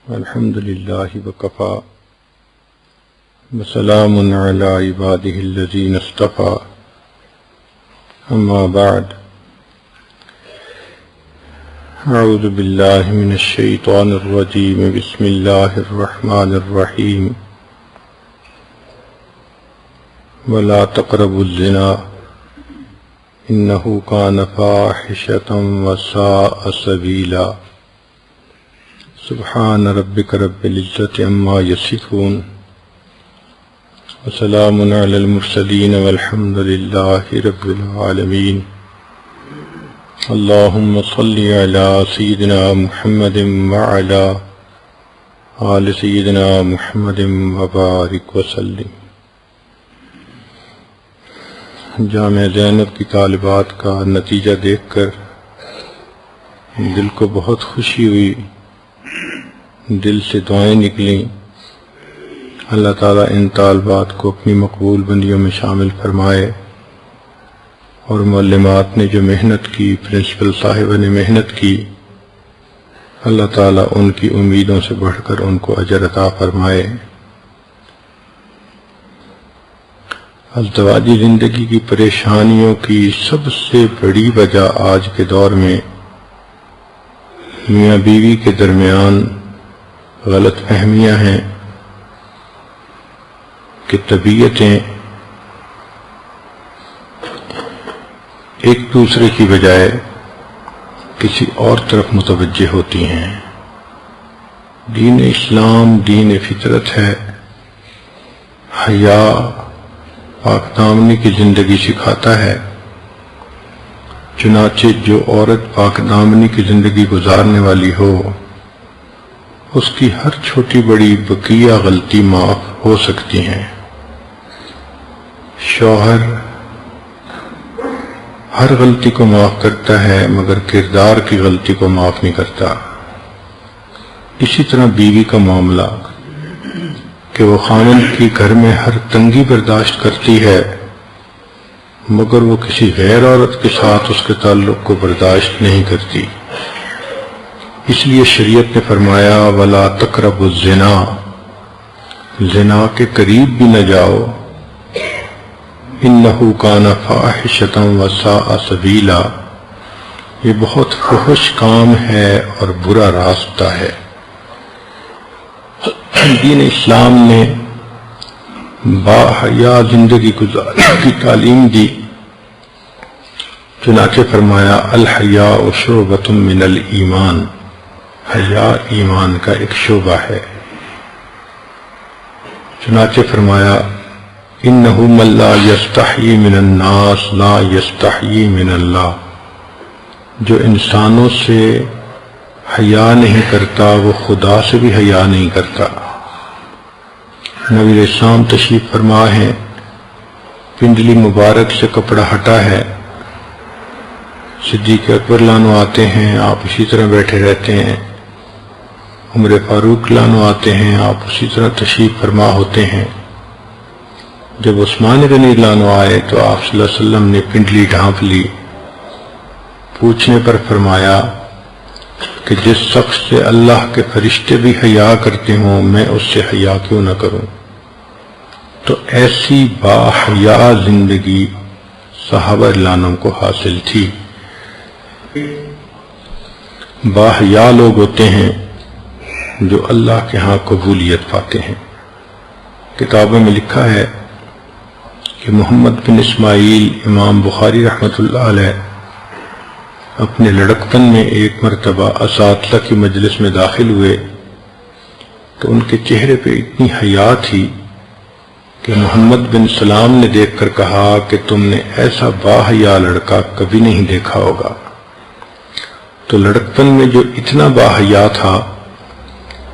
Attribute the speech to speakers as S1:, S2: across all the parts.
S1: الحمد لله وكفى وسلام على عباده الذين اصطفى أما بعد أعوذ بالله من الشيطان الرجيم بسم الله الرحمن الرحيم ولا تقربوا الزنا إنه كان فاحشة وساء سبيلا سبحان ربك رب العزة عما يصفون وسلام على المرسلين والحمد لله رب العالمين اللهم صل على سيدنا محمد وعلى آل سيدنا محمد وبارك وسلم۔ جامعہ زینب کی طالبات کا نتیجہ دیکھ کر دل کو بہت خوشی ہوئی، دل سے دعائیں نکلیں۔ اللہ تعالیٰ ان طالبات کو اپنی مقبول بندیوں میں شامل فرمائے، اور معلمات نے جو محنت کی، پرنسپل صاحبہ نے محنت کی، اللہ تعالیٰ ان کی امیدوں سے بڑھ کر ان کو اجر عطا فرمائے۔ ازدواجی زندگی کی پریشانیوں کی سب سے بڑی وجہ آج کے دور میں میاں بیوی کے درمیان غلط فہمیاں ہیں کہ طبیعتیں ایک دوسرے کی بجائے کسی اور طرف متوجہ ہوتی ہیں۔ دین اسلام دین فطرت ہے، حیا پاک دامنی کی زندگی سکھاتا ہے، چنانچہ جو عورت پاک دامنی کی زندگی گزارنے والی ہو اس کی ہر چھوٹی بڑی بقیہ غلطی معاف ہو سکتی ہیں۔ شوہر ہر غلطی کو معاف کرتا ہے مگر کردار کی غلطی کو معاف نہیں کرتا۔ اسی طرح بیوی کا معاملہ کہ وہ خاوند کی گھر میں ہر تنگی برداشت کرتی ہے مگر وہ کسی غیر عورت کے ساتھ اس کے تعلق کو برداشت نہیں کرتی۔ اس لیے شریعت نے فرمایا وَلَا تَقْرَبُوا الزِّنَا، زنا کے قریب بھی نہ جاؤ، إِنَّهُ كَانَ فَاحِشَةً وَسَاءَ سَبِيلًا، یہ بہت فحش کام ہے اور برا راستہ ہے۔ دین اسلام نے باحیا زندگی گزارنے کی تعلیم دی، چنانچہ فرمایا الحیاء شعبۃ من الایمان، حیا ایمان کا ایک شعبہ ہے۔ چنانچہ فرمایا انہ من لا یستحیی من الناس لا یستحیی من اللہ، جو انسانوں سے حیا نہیں کرتا وہ خدا سے بھی حیا نہیں کرتا۔ نبی علیہ السلام تشریف فرما ہے، پنڈلی مبارک سے کپڑا ہٹا ہے، صدیق اکبر لانو آتے ہیں، آپ اسی طرح بیٹھے رہتے ہیں، عمر فاروق لانو آتے ہیں، آپ اسی طرح تشریف فرما ہوتے ہیں۔ جب عثمان غنی لانو آئے تو آپ صلی اللہ علیہ وسلم نے پنڈلی ڈھانپ لی، پوچھنے پر فرمایا کہ جس شخص سے اللہ کے فرشتے بھی حیا کرتے ہوں میں اس سے حیا کیوں نہ کروں۔ تو ایسی باحیا زندگی صحابہ رضوان کو حاصل تھی۔ باحیا لوگ ہوتے ہیں جو اللہ کے ہاں قبولیت پاتے ہیں۔ کتابوں میں لکھا ہے کہ محمد بن اسماعیل امام بخاری رحمۃ اللہ علیہ اپنے لڑکپن میں ایک مرتبہ اساتذہ کی مجلس میں داخل ہوئے تو ان کے چہرے پہ اتنی حیا تھی کہ محمد بن سلام نے دیکھ کر کہا کہ تم نے ایسا باحیا لڑکا کبھی نہیں دیکھا ہوگا۔ تو لڑکپن میں جو اتنا باحیا تھا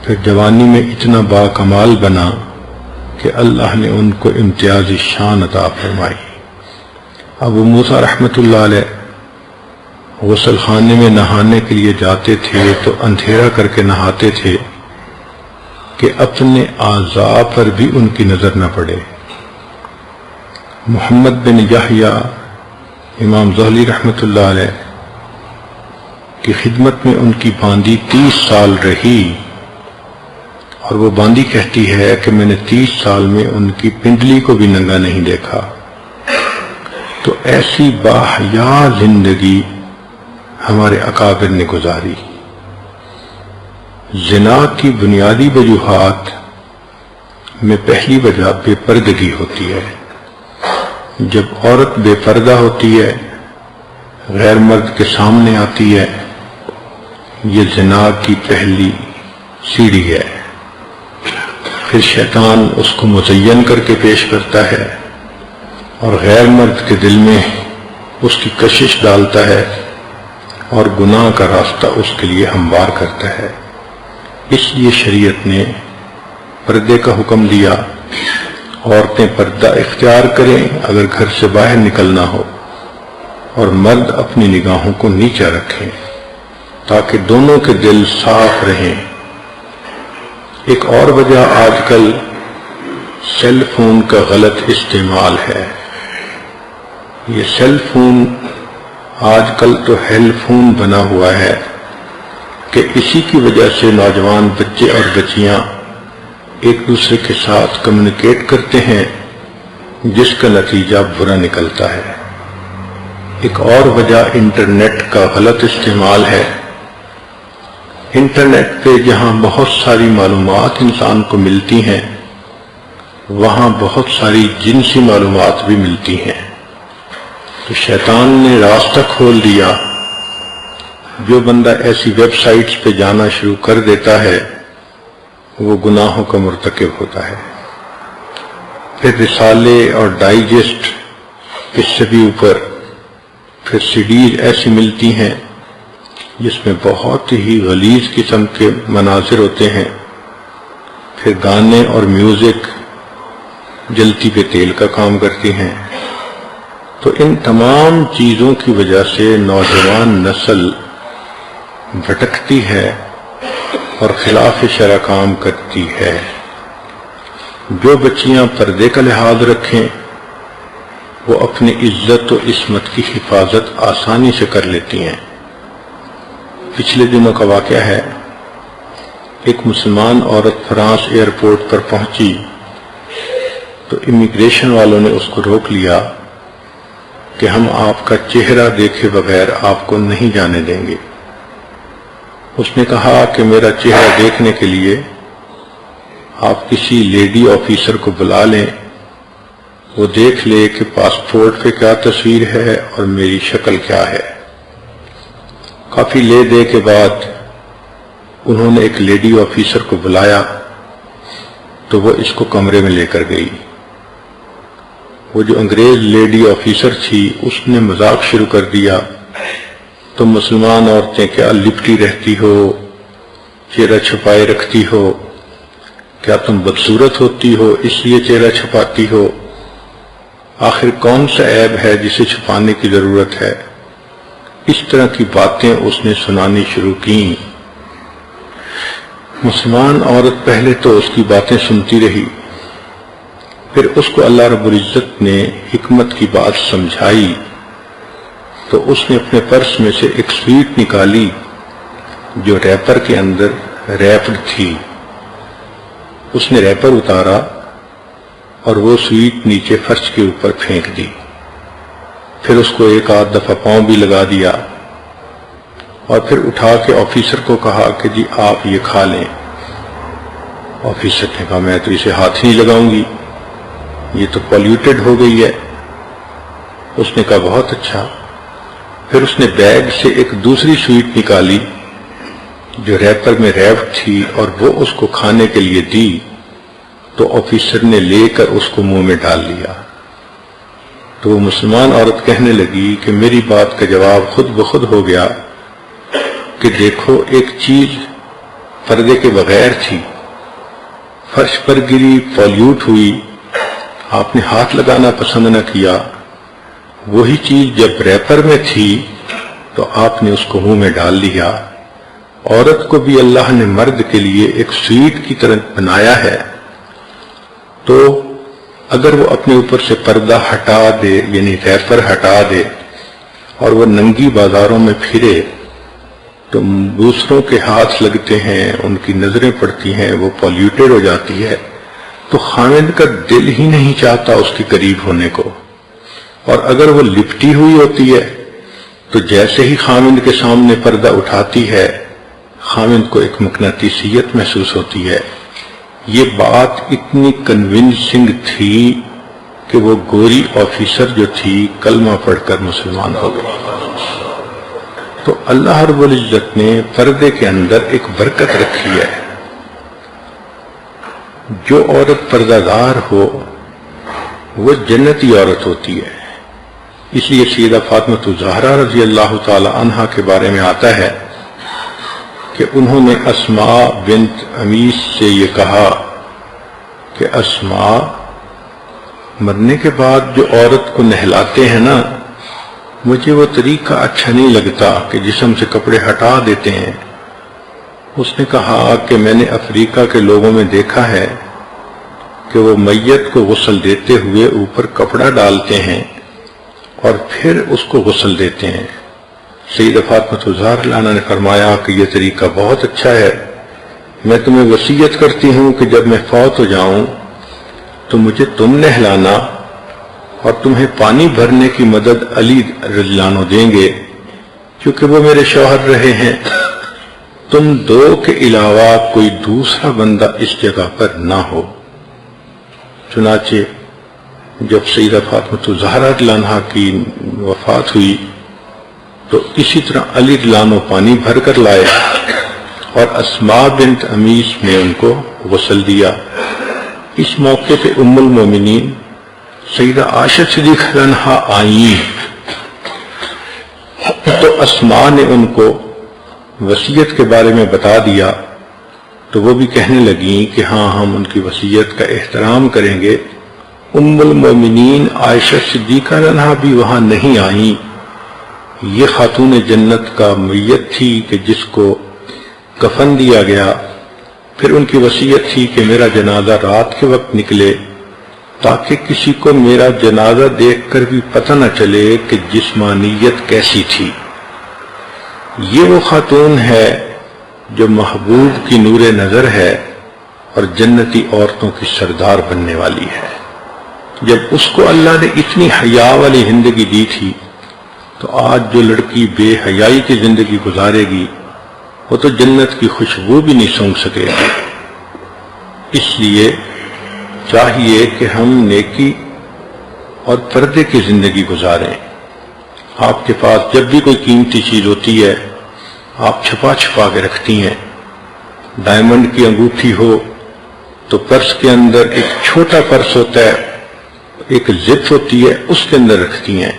S1: پھر جوانی میں اتنا با کمال بنا کہ اللہ نے ان کو امتیازی شان عطا فرمائی۔ ابو موسیٰ رحمۃ اللہ علیہ غسل خانے میں نہانے کے لیے جاتے تھے تو اندھیرا کر کے نہاتے تھے کہ اپنے اعضاء پر بھی ان کی نظر نہ پڑے۔ محمد بن یحییٰ امام زہلی رحمۃ اللہ علیہ کی خدمت میں ان کی باندی 30 سال رہی اور وہ باندی کہتی ہے کہ میں نے 30 سال میں ان کی پنڈلی کو بھی ننگا نہیں دیکھا۔ تو ایسی باحیا زندگی ہمارے اکابر نے گزاری۔ زنا کی بنیادی وجوہات میں پہلی وجہ بے پردگی ہوتی ہے۔ جب عورت بے پردہ ہوتی ہے، غیر مرد کے سامنے آتی ہے، یہ زنا کی پہلی سیڑھی ہے۔ پھر شیطان اس کو مزین کر کے پیش کرتا ہے اور غیر مرد کے دل میں اس کی کشش ڈالتا ہے اور گناہ کا راستہ اس کے لیے ہموار کرتا ہے۔ اس لیے شریعت نے پردے کا حکم دیا، عورتیں پردہ اختیار کریں اگر گھر سے باہر نکلنا ہو، اور مرد اپنی نگاہوں کو نیچا رکھیں تاکہ دونوں کے دل صاف رہیں۔ ایک اور وجہ آج کل سیل فون کا غلط استعمال ہے۔ یہ سیل فون آج کل تو ہیل فون بنا ہوا ہے کہ اسی کی وجہ سے نوجوان بچے اور بچیاں ایک دوسرے کے ساتھ کمیونیکیٹ کرتے ہیں، جس کا نتیجہ برا نکلتا ہے۔ ایک اور وجہ انٹرنیٹ کا غلط استعمال ہے۔ انٹرنیٹ پہ جہاں بہت ساری معلومات انسان کو ملتی ہیں، وہاں بہت ساری جنسی معلومات بھی ملتی ہیں۔ تو شیطان نے راستہ کھول دیا، جو بندہ ایسی ویب سائٹس پہ جانا شروع کر دیتا ہے وہ گناہوں کا مرتکب ہوتا ہے۔ پھر رسالے اور ڈائجسٹ، اس سے بھی اوپر پھر سیڈیز ایسی ملتی ہیں جس میں بہت ہی غلیظ قسم کے مناظر ہوتے ہیں۔ پھر گانے اور میوزک جلتی پہ تیل کا کام کرتی ہیں۔ تو ان تمام چیزوں کی وجہ سے نوجوان نسل بھٹکتی ہے اور خلاف شرع کام کرتی ہے۔ جو بچیاں پردے کا لحاظ رکھیں وہ اپنی عزت و عصمت کی حفاظت آسانی سے کر لیتی ہیں۔ پچھلے دنوں کا واقعہ ہے، ایک مسلمان عورت فرانس ایئرپورٹ پر پہنچی تو امیگریشن والوں نے اس کو روک لیا کہ ہم آپ کا چہرہ دیکھے بغیر آپ کو نہیں جانے دیں گے۔ اس نے کہا کہ میرا چہرہ دیکھنے کے لیے آپ کسی لیڈی آفیسر کو بلا لیں، وہ دیکھ لے کہ پاسپورٹ پہ کیا تصویر ہے اور میری شکل کیا ہے۔ کافی لے دے کے بعد انہوں نے ایک لیڈی آفیسر کو بلایا تو وہ اس کو کمرے میں لے کر گئی۔ وہ جو انگریز لیڈی آفیسر تھی اس نے مذاق شروع کر دیا، تم مسلمان عورتیں کیا لپٹی رہتی ہو، چہرہ چھپائے رکھتی ہو، کیا تم بدصورت ہوتی ہو اس لیے چہرہ چھپاتی ہو؟ آخر کون سا عیب ہے جسے چھپانے کی ضرورت ہے؟ اس طرح کی باتیں اس نے سنانی شروع کی۔ مسلمان عورت پہلے تو اس کی باتیں سنتی رہی، پھر اس کو اللہ رب العزت نے حکمت کی بات سمجھائی تو اس نے اپنے پرس میں سے ایک سویٹ نکالی جو ریپر کے اندر ریپڈ تھی۔ اس نے ریپر اتارا اور وہ سویٹ نیچے فرش کے اوپر پھینک دی۔ پھر اس کو ایک آدھ دفعہ پاؤں بھی لگا دیا اور پھر اٹھا کے آفیسر کو کہا کہ جی آپ یہ کھا لیں۔ آفیسر نے کہا میں تو اسے ہاتھ نہیں لگاؤں گی، یہ تو پولیوٹڈ ہو گئی ہے۔ اس نے کہا بہت اچھا۔ پھر اس نے بیگ سے ایک دوسری سویٹ نکالی جو ریپر میں ریپڈ تھی اور وہ اس کو کھانے کے لیے دی تو آفیسر نے لے کر اس کو منہ میں ڈال لیا۔ تو وہ مسلمان عورت کہنے لگی کہ میری بات کا جواب خود بخود ہو گیا کہ دیکھو ایک چیز پردے کے بغیر تھی، فرش پر گری، پولیوٹ ہوئی، آپ نے ہاتھ لگانا پسند نہ کیا۔ وہی چیز جب ریپر میں تھی تو آپ نے اس کو منہ میں ڈال لیا۔ عورت کو بھی اللہ نے مرد کے لیے ایک سویٹ کی طرح بنایا ہے، تو اگر وہ اپنے اوپر سے پردہ ہٹا دے، یعنی ریپر ہٹا دے اور وہ ننگی بازاروں میں پھرے تو دوسروں کے ہاتھ لگتے ہیں، ان کی نظریں پڑتی ہیں، وہ پولیوٹیڈ ہو جاتی ہے، تو خامد کا دل ہی نہیں چاہتا اس کے قریب ہونے کو. اور اگر وہ لپٹی ہوئی ہوتی ہے تو جیسے ہی خامد کے سامنے پردہ اٹھاتی ہے خامد کو ایک مقناطیسیت محسوس ہوتی ہے. یہ بات اتنی کنونسنگ تھی کہ وہ گوری آفیسر جو تھی کلمہ پڑھ کر مسلمان ہو گئی. تو اللہ رب العزت نے پردے کے اندر ایک برکت رکھی ہے. جو عورت پردہ دار ہو وہ جنتی عورت ہوتی ہے. اس لیے سیدہ فاطمہ الزہرا رضی اللہ تعالی عنہا کے بارے میں آتا ہے کہ انہوں نے اسماء بنت امیس سے یہ کہا کہ اسماء، مرنے کے بعد جو عورت کو نہلاتے ہیں نا، مجھے وہ طریقہ اچھا نہیں لگتا کہ جسم سے کپڑے ہٹا دیتے ہیں. اس نے کہا کہ میں نے افریقہ کے لوگوں میں دیکھا ہے کہ وہ میت کو غسل دیتے ہوئے اوپر کپڑا ڈالتے ہیں اور پھر اس کو غسل دیتے ہیں. سیدہ فاطمہ الزہرا نے فرمایا کہ یہ طریقہ بہت اچھا ہے، میں تمہیں وصیت کرتی ہوں کہ جب میں فوت ہو جاؤں تو مجھے تم نہلانا اور تمہیں پانی بھرنے کی مدد علی رضی اللہ عنہ دیں گے کیونکہ وہ میرے شوہر رہے ہیں. تم دو کے علاوہ کوئی دوسرا بندہ اس جگہ پر نہ ہو. چنانچہ جب سیدہ فاطمہ الزہرا رضی اللہ عنہا کی وفات ہوئی تو اسی طرح علی رضی اللہ عنہ پانی بھر کر لائے اور اسماء بنت امیس نے ان کو غسل دیا. اس موقع پہ ام المومنین سیدہ عائشہ صدیقہ رضی اللہ عنہا آئیں تو اسماء نے ان کو وصیت کے بارے میں بتا دیا تو وہ بھی کہنے لگیں کہ ہاں ہم ان کی وصیت کا احترام کریں گے. ام المومنین عائشہ صدیقہ رضی اللہ عنہا بھی وہاں نہیں آئیں. یہ خاتون جنت کا میت تھی کہ جس کو کفن دیا گیا. پھر ان کی وصیت تھی کہ میرا جنازہ رات کے وقت نکلے تاکہ کسی کو میرا جنازہ دیکھ کر بھی پتہ نہ چلے کہ جسمانیت کیسی تھی. یہ وہ خاتون ہے جو محبوب کی نور نظر ہے اور جنتی عورتوں کی سردار بننے والی ہے. جب اس کو اللہ نے اتنی حیا والی زندگی دی تھی تو آج جو لڑکی بے حیائی کی زندگی گزارے گی وہ تو جنت کی خوشبو بھی نہیں سونگھ سکے گی. اس لیے چاہیے کہ ہم نیکی اور پردے کی زندگی گزاریں. آپ کے پاس جب بھی کوئی قیمتی چیز ہوتی ہے آپ چھپا چھپا کے رکھتی ہیں. ڈائمنڈ کی انگوٹھی ہو تو پرس کے اندر ایک چھوٹا پرس ہوتا ہے، ایک زپ ہوتی ہے، اس کے اندر رکھتی ہیں.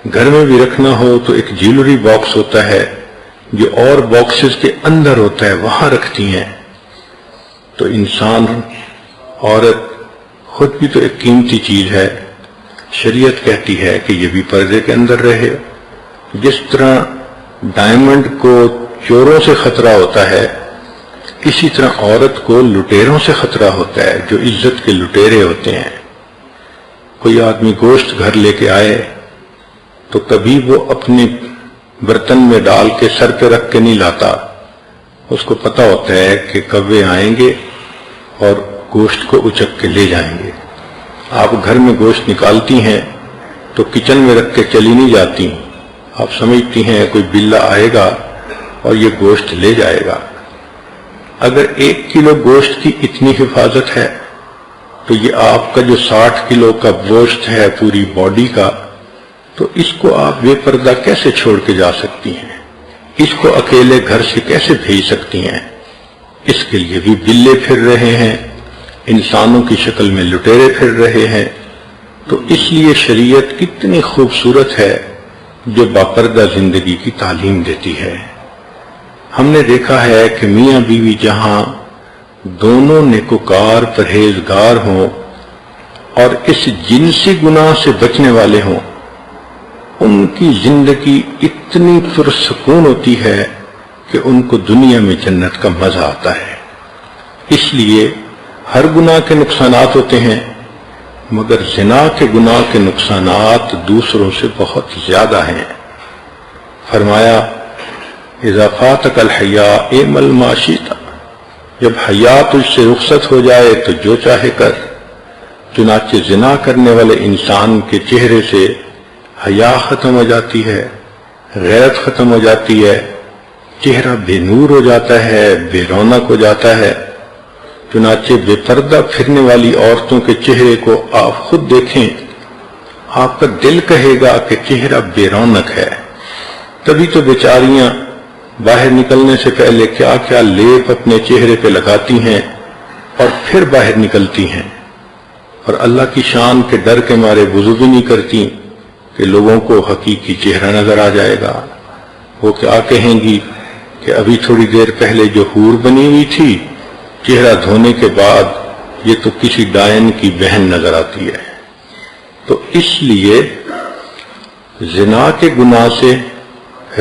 S1: گھر میں بھی رکھنا ہو تو ایک جیولری باکس ہوتا ہے جو اور باکسز کے اندر ہوتا ہے، وہاں رکھتی ہیں. تو انسان، عورت خود بھی تو ایک قیمتی چیز ہے. شریعت کہتی ہے کہ یہ بھی پردے کے اندر رہے. جس طرح ڈائمنڈ کو چوروں سے خطرہ ہوتا ہے اسی طرح عورت کو لٹیروں سے خطرہ ہوتا ہے جو عزت کے لٹیرے ہوتے ہیں. کوئی آدمی گوشت گھر لے کے آئے تو کبھی وہ اپنے برتن میں ڈال کے سر پہ رکھ کے نہیں لاتا. اس کو پتہ ہوتا ہے کہ کوے آئیں گے اور گوشت کو اچک کے لے جائیں گے. آپ گھر میں گوشت نکالتی ہیں تو کچن میں رکھ کے چلی نہیں جاتی. آپ سمجھتی ہیں کوئی بلہ آئے گا اور یہ گوشت لے جائے گا. اگر 1 کلو گوشت کی اتنی حفاظت ہے تو یہ آپ کا جو 60 کلو کا گوشت ہے پوری باڈی کا، تو اس کو آپ بے پردہ کیسے چھوڑ کے جا سکتی ہیں؟ اس کو اکیلے گھر سے کیسے بھیج سکتی ہیں؟ اس کے لیے بھی بلے پھر رہے ہیں، انسانوں کی شکل میں لٹیرے پھر رہے ہیں. تو اس لیے شریعت کتنی خوبصورت ہے جو باپردہ زندگی کی تعلیم دیتی ہے. ہم نے دیکھا ہے کہ میاں بیوی جہاں دونوں نیکوکار پرہیزگار ہوں اور اس جنسی گناہ سے بچنے والے ہوں، ان کی زندگی اتنی پرسکون ہوتی ہے کہ ان کو دنیا میں جنت کا مزہ آتا ہے. اس لیے ہر گناہ کے نقصانات ہوتے ہیں مگر زنا کے گناہ کے نقصانات دوسروں سے بہت زیادہ ہیں. فرمایا اذا فاتک الحیاء اعمل ما شئت، جب حیا تجھ سے رخصت ہو جائے تو جو چاہے کر۔ چنانچہ زنا کرنے والے انسان کے چہرے سے حیا ختم ہو جاتی ہے، غیرت ختم ہو جاتی ہے، چہرہ بے نور ہو جاتا ہے، بے رونق ہو جاتا ہے۔ چنانچہ بے پردہ پھرنے والی عورتوں کے چہرے کو آپ خود دیکھیں، آپ کا دل کہے گا کہ چہرہ بے رونق ہے۔ تبھی تو بیچاریاں باہر نکلنے سے پہلے کیا کیا لیپ اپنے چہرے پہ لگاتی ہیں اور پھر باہر نکلتی ہیں، اور اللہ کی شان کے ڈر کے مارے وضو بھی نہیں کرتی کہ لوگوں کو حقیقی چہرہ نظر آ جائے گا۔ وہ کیا کہیں گی کہ ابھی تھوڑی دیر پہلے جو حور بنی ہوئی تھی، چہرہ دھونے کے بعد یہ تو کسی ڈائن کی بہن نظر آتی ہے۔ تو اس لیے زنا کے گناہ سے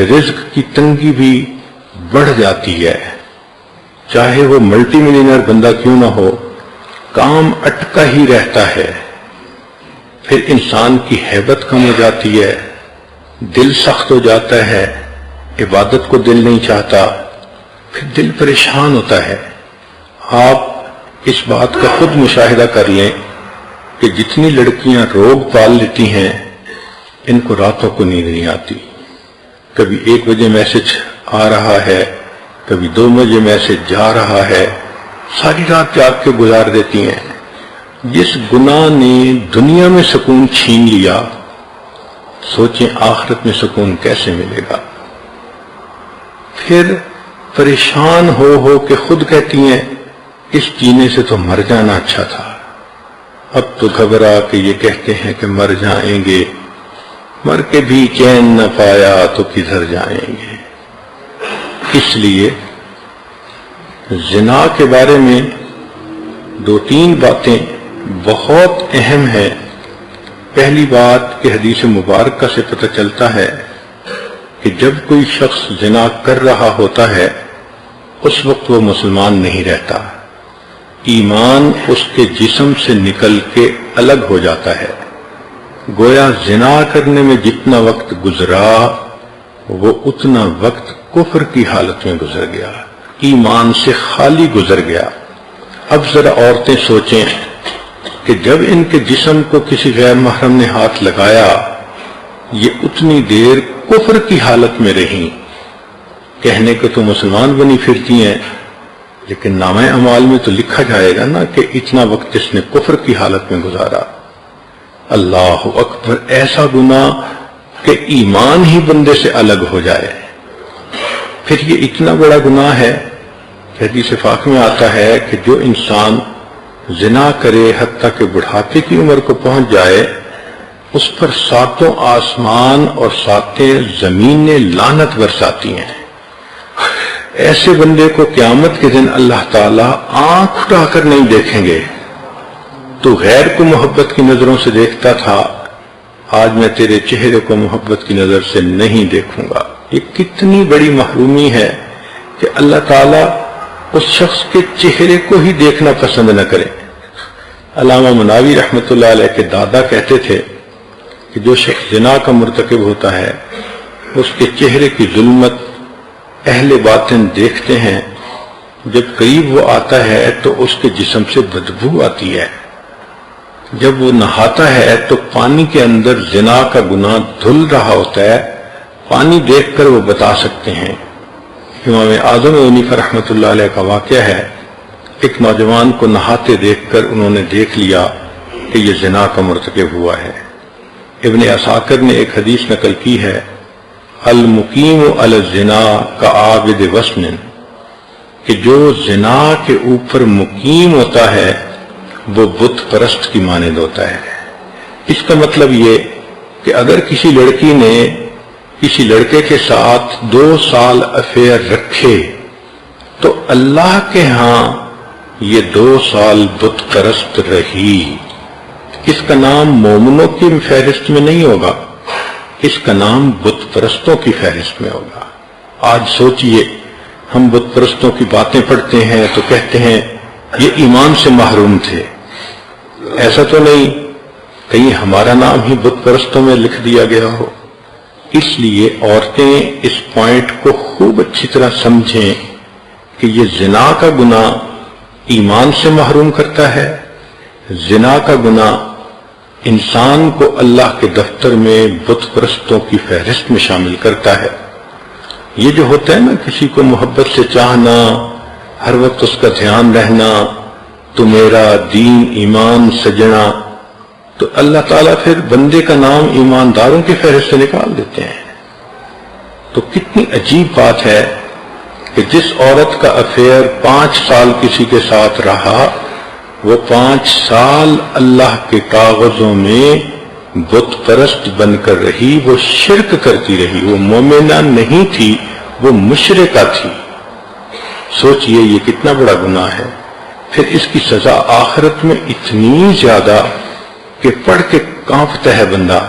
S1: رزق کی تنگی بھی بڑھ جاتی ہے، چاہے وہ ملٹی ملینئر بندہ کیوں نہ ہو، کام اٹکا ہی رہتا ہے۔ پھر انسان کی ہیبت کم ہو جاتی ہے، دل سخت ہو جاتا ہے، عبادت کو دل نہیں چاہتا، پھر دل پریشان ہوتا ہے۔ آپ اس بات کا خود مشاہدہ کر لیں کہ جتنی لڑکیاں روگ پال لیتی ہیں، ان کو راتوں کو نیند نہیں آتی۔ کبھی 1 بجے میسج آ رہا ہے، کبھی 2 بجے میسج جا رہا ہے، ساری رات جاگ کے گزار دیتی ہیں۔ جس گناہ نے دنیا میں سکون چھین لیا، سوچیں آخرت میں سکون کیسے ملے گا۔ پھر پریشان ہو کے خود کہتی ہیں اس جینے سے تو مر جانا اچھا تھا، اب تو گھبرا کے یہ کہتے ہیں کہ مر جائیں گے، مر کے بھی چین نہ پایا تو کدھر جائیں گے۔ اس لیے زنا کے بارے میں 2-3 باتیں بہت اہم ہیں۔ پہلی بات کہ حدیث مبارکہ سے پتہ چلتا ہے کہ جب کوئی شخص زنا کر رہا ہوتا ہے اس وقت وہ مسلمان نہیں رہتا، ایمان اس کے جسم سے نکل کے الگ ہو جاتا ہے۔ گویا زنا کرنے میں جتنا وقت گزرا وہ اتنا وقت کفر کی حالت میں گزر گیا، ایمان سے خالی گزر گیا۔ اب ذرا عورتیں سوچیں کہ جب ان کے جسم کو کسی غیر محرم نے ہاتھ لگایا، یہ اتنی دیر کفر کی حالت میں رہیں، کہنے کو تو مسلمان بنی پھرتی ہیں، لیکن نامہ اعمال میں تو لکھا جائے گا نا کہ اتنا وقت جس نے کفر کی حالت میں گزارا۔ اللہ اکبر، ایسا گناہ کہ ایمان ہی بندے سے الگ ہو جائے۔ پھر یہ اتنا بڑا گناہ ہے کہ حدیث پاک میں آتا ہے کہ جو انسان زنا کرے حتیٰ کہ بڑھاپے کی عمر کو پہنچ جائے، اس پر 7 آسمان اور 7 زمینیں لعنت برساتی ہیں۔ ایسے بندے کو قیامت کے دن اللہ تعالیٰ آنکھ اٹھا کر نہیں دیکھیں گے۔ تو غیر کو محبت کی نظروں سے دیکھتا تھا، آج میں تیرے چہرے کو محبت کی نظر سے نہیں دیکھوں گا۔ یہ کتنی بڑی محرومی ہے کہ اللہ تعالیٰ اس شخص کے چہرے کو ہی دیکھنا پسند نہ کرے۔ علامہ مناوی رحمۃ اللہ علیہ کے دادا کہتے تھے کہ جو شخص زنا کا مرتکب ہوتا ہے اس کے چہرے کی ظلمت اہل باطن دیکھتے ہیں، جب قریب وہ آتا ہے تو اس کے جسم سے بدبو آتی ہے، جب وہ نہاتا ہے تو پانی کے اندر زنا کا گناہ دھل رہا ہوتا ہے، پانی دیکھ کر وہ بتا سکتے ہیں۔ امام اعظم حنیفہ رحمۃ اللہ علیہ کا واقعہ ہے، ایک نوجوان کو نہاتے دیکھ کر انہوں نے دیکھ لیا کہ یہ زنا کا مرتکب ہوا ہے۔ ابن عساکر نے ایک حدیث نقل کی ہے، المقیم علی الزنا کعابد وثن، کہ جو زنا کے اوپر مقیم ہوتا ہے وہ بت پرست کی مانند ہوتا ہے۔ اس کا مطلب یہ کہ اگر کسی لڑکی نے کسی لڑکے کے ساتھ 2 سال افیئر رکھے تو اللہ کے ہاں یہ 2 سال بت پرست رہی۔ اس کا نام مومنوں کی فہرست میں نہیں ہوگا، اس کا نام بت پرستوں کی فہرست میں ہوگا۔ آج سوچئے، ہم بت پرستوں کی باتیں پڑھتے ہیں تو کہتے ہیں یہ ایمان سے محروم تھے۔ ایسا تو نہیں کہیں ہمارا نام ہی بت پرستوں میں لکھ دیا گیا ہو۔ اس لیے عورتیں اس پوائنٹ کو خوب اچھی طرح سمجھیں کہ یہ زنا کا گناہ ایمان سے محروم کرتا ہے، زنا کا گناہ انسان کو اللہ کے دفتر میں بت پرستوں کی فہرست میں شامل کرتا ہے۔ یہ جو ہوتا ہے نا کسی کو محبت سے چاہنا، ہر وقت اس کا دھیان رہنا، تو میرا دین ایمان سجنا، تو اللہ تعالیٰ پھر بندے کا نام ایمانداروں کی فہرست سے نکال دیتے ہیں۔ تو کتنی عجیب بات ہے کہ جس عورت کا افیئر 5 سال کسی کے ساتھ رہا، وہ 5 سال اللہ کے کاغذوں میں بت پرست بن کر رہی، وہ شرک کرتی رہی، وہ مومنہ نہیں تھی، وہ مشرکہ تھی۔ سوچئے یہ کتنا بڑا گناہ ہے۔ پھر اس کی سزا آخرت میں اتنی زیادہ کہ پڑھ کے کانپتا ہے بندہ۔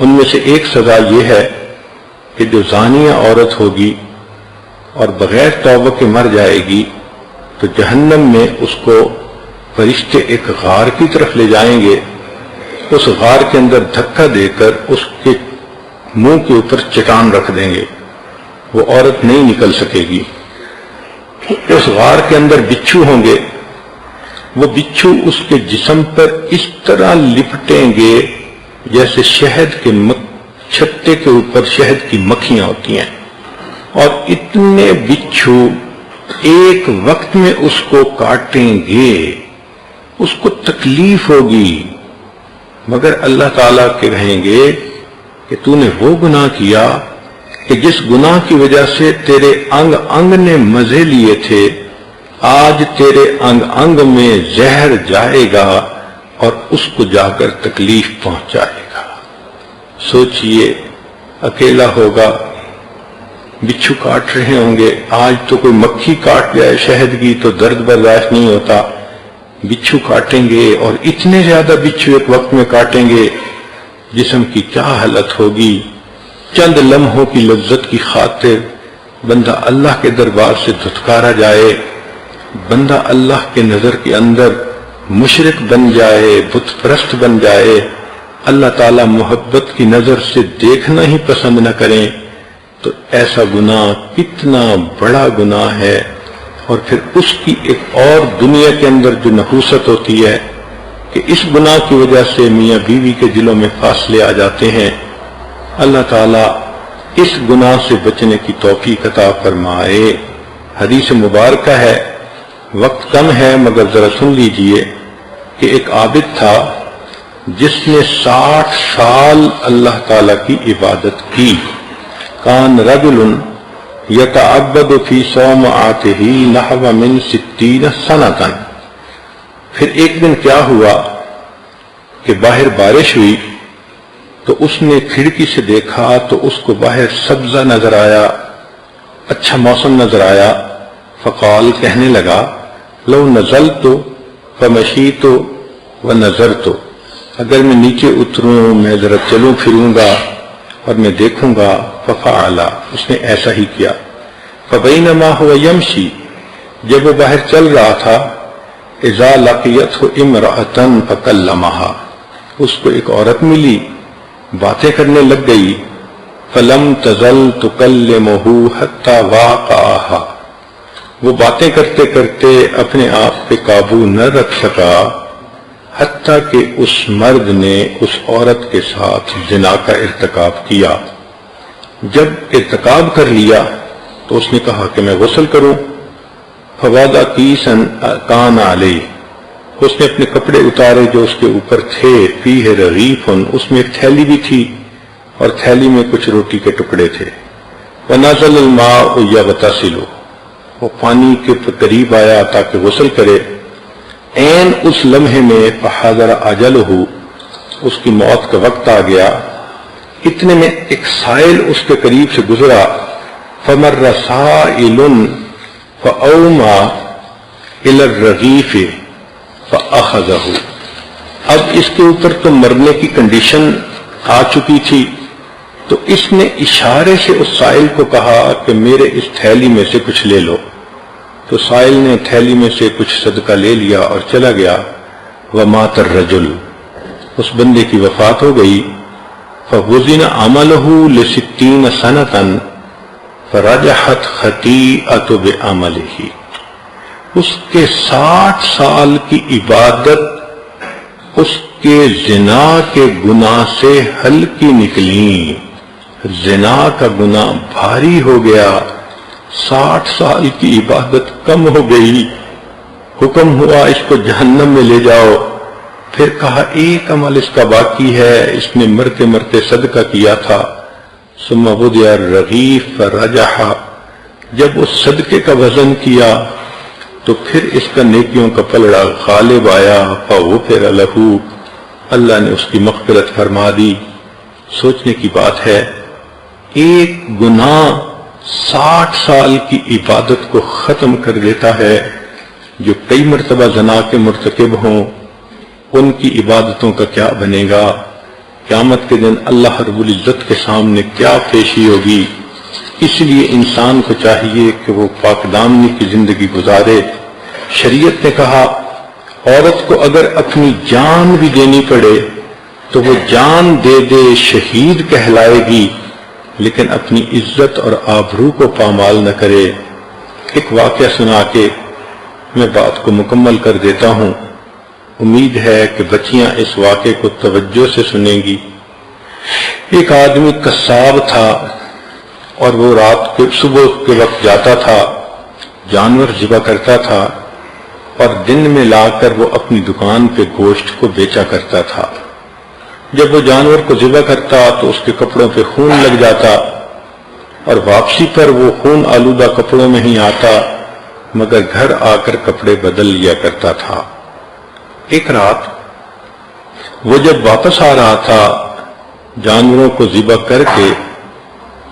S1: ان میں سے ایک سزا یہ ہے کہ جو زانیہ عورت ہوگی اور بغیر توبہ کے مر جائے گی تو جہنم میں اس کو فرشتے ایک غار کی طرف لے جائیں گے، اس غار کے اندر دھکا دے کر اس کے منہ کے اوپر چٹان رکھ دیں گے، وہ عورت نہیں نکل سکے گی۔ اس غار کے اندر بچھو ہوں گے، وہ بچھو اس کے جسم پر اس طرح لپٹیں گے جیسے شہد کے چھتے کے اوپر شہد کی مکھیاں ہوتی ہیں، اور اتنے بچھو ایک وقت میں اس کو کاٹیں گے، اس کو تکلیف ہوگی، مگر اللہ تعالیٰ کے کہیں گے کہ تو نے وہ گناہ کیا کہ جس گناہ کی وجہ سے تیرے انگ انگ نے مزے لیے تھے، آج تیرے انگ انگ میں زہر جائے گا اور اس کو جا کر تکلیف پہنچائے گا۔ سوچئے اکیلا ہوگا، بچھو کاٹ رہے ہوں گے، آج تو کوئی مکھی کاٹ جائے شہد کی تو درد برداشت نہیں ہوتا، بچھو کاٹیں گے اور اتنے زیادہ بچھو ایک وقت میں کاٹیں گے، جسم کی کیا حالت ہوگی۔ چند لمحوں کی لذت کی خاطر بندہ اللہ کے دربار سے دھتکارا جائے، بندہ اللہ کے نظر کے اندر مشرک بن جائے، بت پرست بن جائے، اللہ تعالیٰ محبت کی نظر سے دیکھنا ہی پسند نہ کریں، تو ایسا گناہ کتنا بڑا گناہ ہے۔ اور پھر اس کی ایک اور دنیا کے اندر جو نحوست ہوتی ہے کہ اس گناہ کی وجہ سے میاں بیوی کے دلوں میں فاصلے آ جاتے ہیں۔ اللہ تعالیٰ اس گناہ سے بچنے کی توفیق عطا فرمائے۔ حدیث مبارکہ ہے، وقت کم ہے مگر ذرا سن لیجئے کہ ایک عابد تھا جس نے 60 سال اللہ تعالیٰ کی عبادت کی۔ کان رجل یتعبد فی صومعاتہ نحو من 60 سنۃ۔ پھر ایک دن کیا ہوا کہ باہر بارش ہوئی تو اس نے کھڑکی سے دیکھا تو اس کو باہر سبزہ نظر آیا، اچھا موسم نظر آیا، فقال کہنے لگا لو نزلت فمشیت ونظرت، اگر میں نیچے اتروں، میں ذرا چلوں پھروں گا اور میں دیکھوں گا، ففعل، اس نے ایسا ہی کیا۔ فبینما هو یمشی، جب وہ باہر چل رہا تھا، اذا لقیتہ امرأۃ فکلمہا، اس کو ایک عورت ملی، باتیں کرنے لگ گئی، فلم تزل تکلمہ حتی واقعہا، وہ باتیں کرتے کرتے اپنے آپ پہ قابو نہ رکھ سکا حتیٰ کہ اس مرد نے اس عورت کے ساتھ زنا کا ارتکاب کیا۔ جب ارتکاب کر لیا تو اس نے کہا کہ میں غسل کروں، فوضع کیسا کان علیہ، اس نے اپنے کپڑے اتارے جو اس کے اوپر تھے، فیہ رغیف، اس میں ایک تھیلی بھی تھی اور تھیلی میں کچھ روٹی کے ٹکڑے تھے، ونزل الماء یغتسل، وہ پانی کے قریب آیا تاکہ غسل کرے، عین اس لمحے میں فحضر اجلہ، اس کی موت کا وقت آ گیا، اتنے میں ایک سائل اس کے قریب سے گزرا، فمر سائل فاوما الی الرغیف فاخذہ، اب اس کے اوپر تو مرنے کی کنڈیشن آ چکی تھی، تو اس نے اشارے سے اس سائل کو کہا کہ میرے اس تھیلی میں سے کچھ لے لو، تو سائل نے تھیلی میں سے کچھ صدقہ لے لیا اور چلا گیا۔ ومات الرجل، اس بندے کی وفات ہو گئی۔ فوزن عملہ ل60 سنۃ فرجحت خطیئۃ بعملہ، اس کے 60 سال کی عبادت اس کے زنا کے گناہ سے ہلکی نکلی، زنا کا گناہ بھاری ہو گیا، 60 سال کی عبادت کم ہو گئی، حکم ہوا اس کو جہنم میں لے جاؤ۔ پھر کہا ایک عمل اس کا باقی ہے، اس نے مرتے مرتے صدقہ کیا تھا۔ ثم وضع الرغیف فرجح، جب اس صدقے کا وزن کیا تو پھر اس کا نیکیوں کا پلڑا غالب آیا، فغفر لہ، اللہ نے اس کی مغفرت فرما دی۔ سوچنے کی بات ہے، ایک گناہ 60 سال کی عبادت کو ختم کر دیتا ہے۔ جو کئی مرتبہ زنا کے مرتکب ہوں ان کی عبادتوں کا کیا بنے گا؟ قیامت کے دن اللہ رب العزت کے سامنے کیا پیشی ہوگی؟ اس لیے انسان کو چاہیے کہ وہ پاک دامنی کی زندگی گزارے۔ شریعت نے کہا عورت کو اگر اپنی جان بھی دینی پڑے تو وہ جان دے دے، شہید کہلائے گی، لیکن اپنی عزت اور آبرو کو پامال نہ کرے۔ ایک واقعہ سنا کے میں بات کو مکمل کر دیتا ہوں، امید ہے کہ بچیاں اس واقعے کو توجہ سے سنیں گی۔ ایک آدمی قصاب تھا اور وہ رات کے صبح کے وقت جاتا تھا، جانور ذبح کرتا تھا اور دن میں لا کر وہ اپنی دکان پہ گوشت کو بیچا کرتا تھا۔ جب وہ جانور کو ذبح کرتا تو اس کے کپڑوں پہ خون لگ جاتا اور واپسی پر وہ خون آلودہ کپڑوں میں ہی آتا، مگر گھر آ کر کپڑے بدل لیا کرتا تھا۔ ایک رات وہ جب واپس آ رہا تھا جانوروں کو ذبح کر کے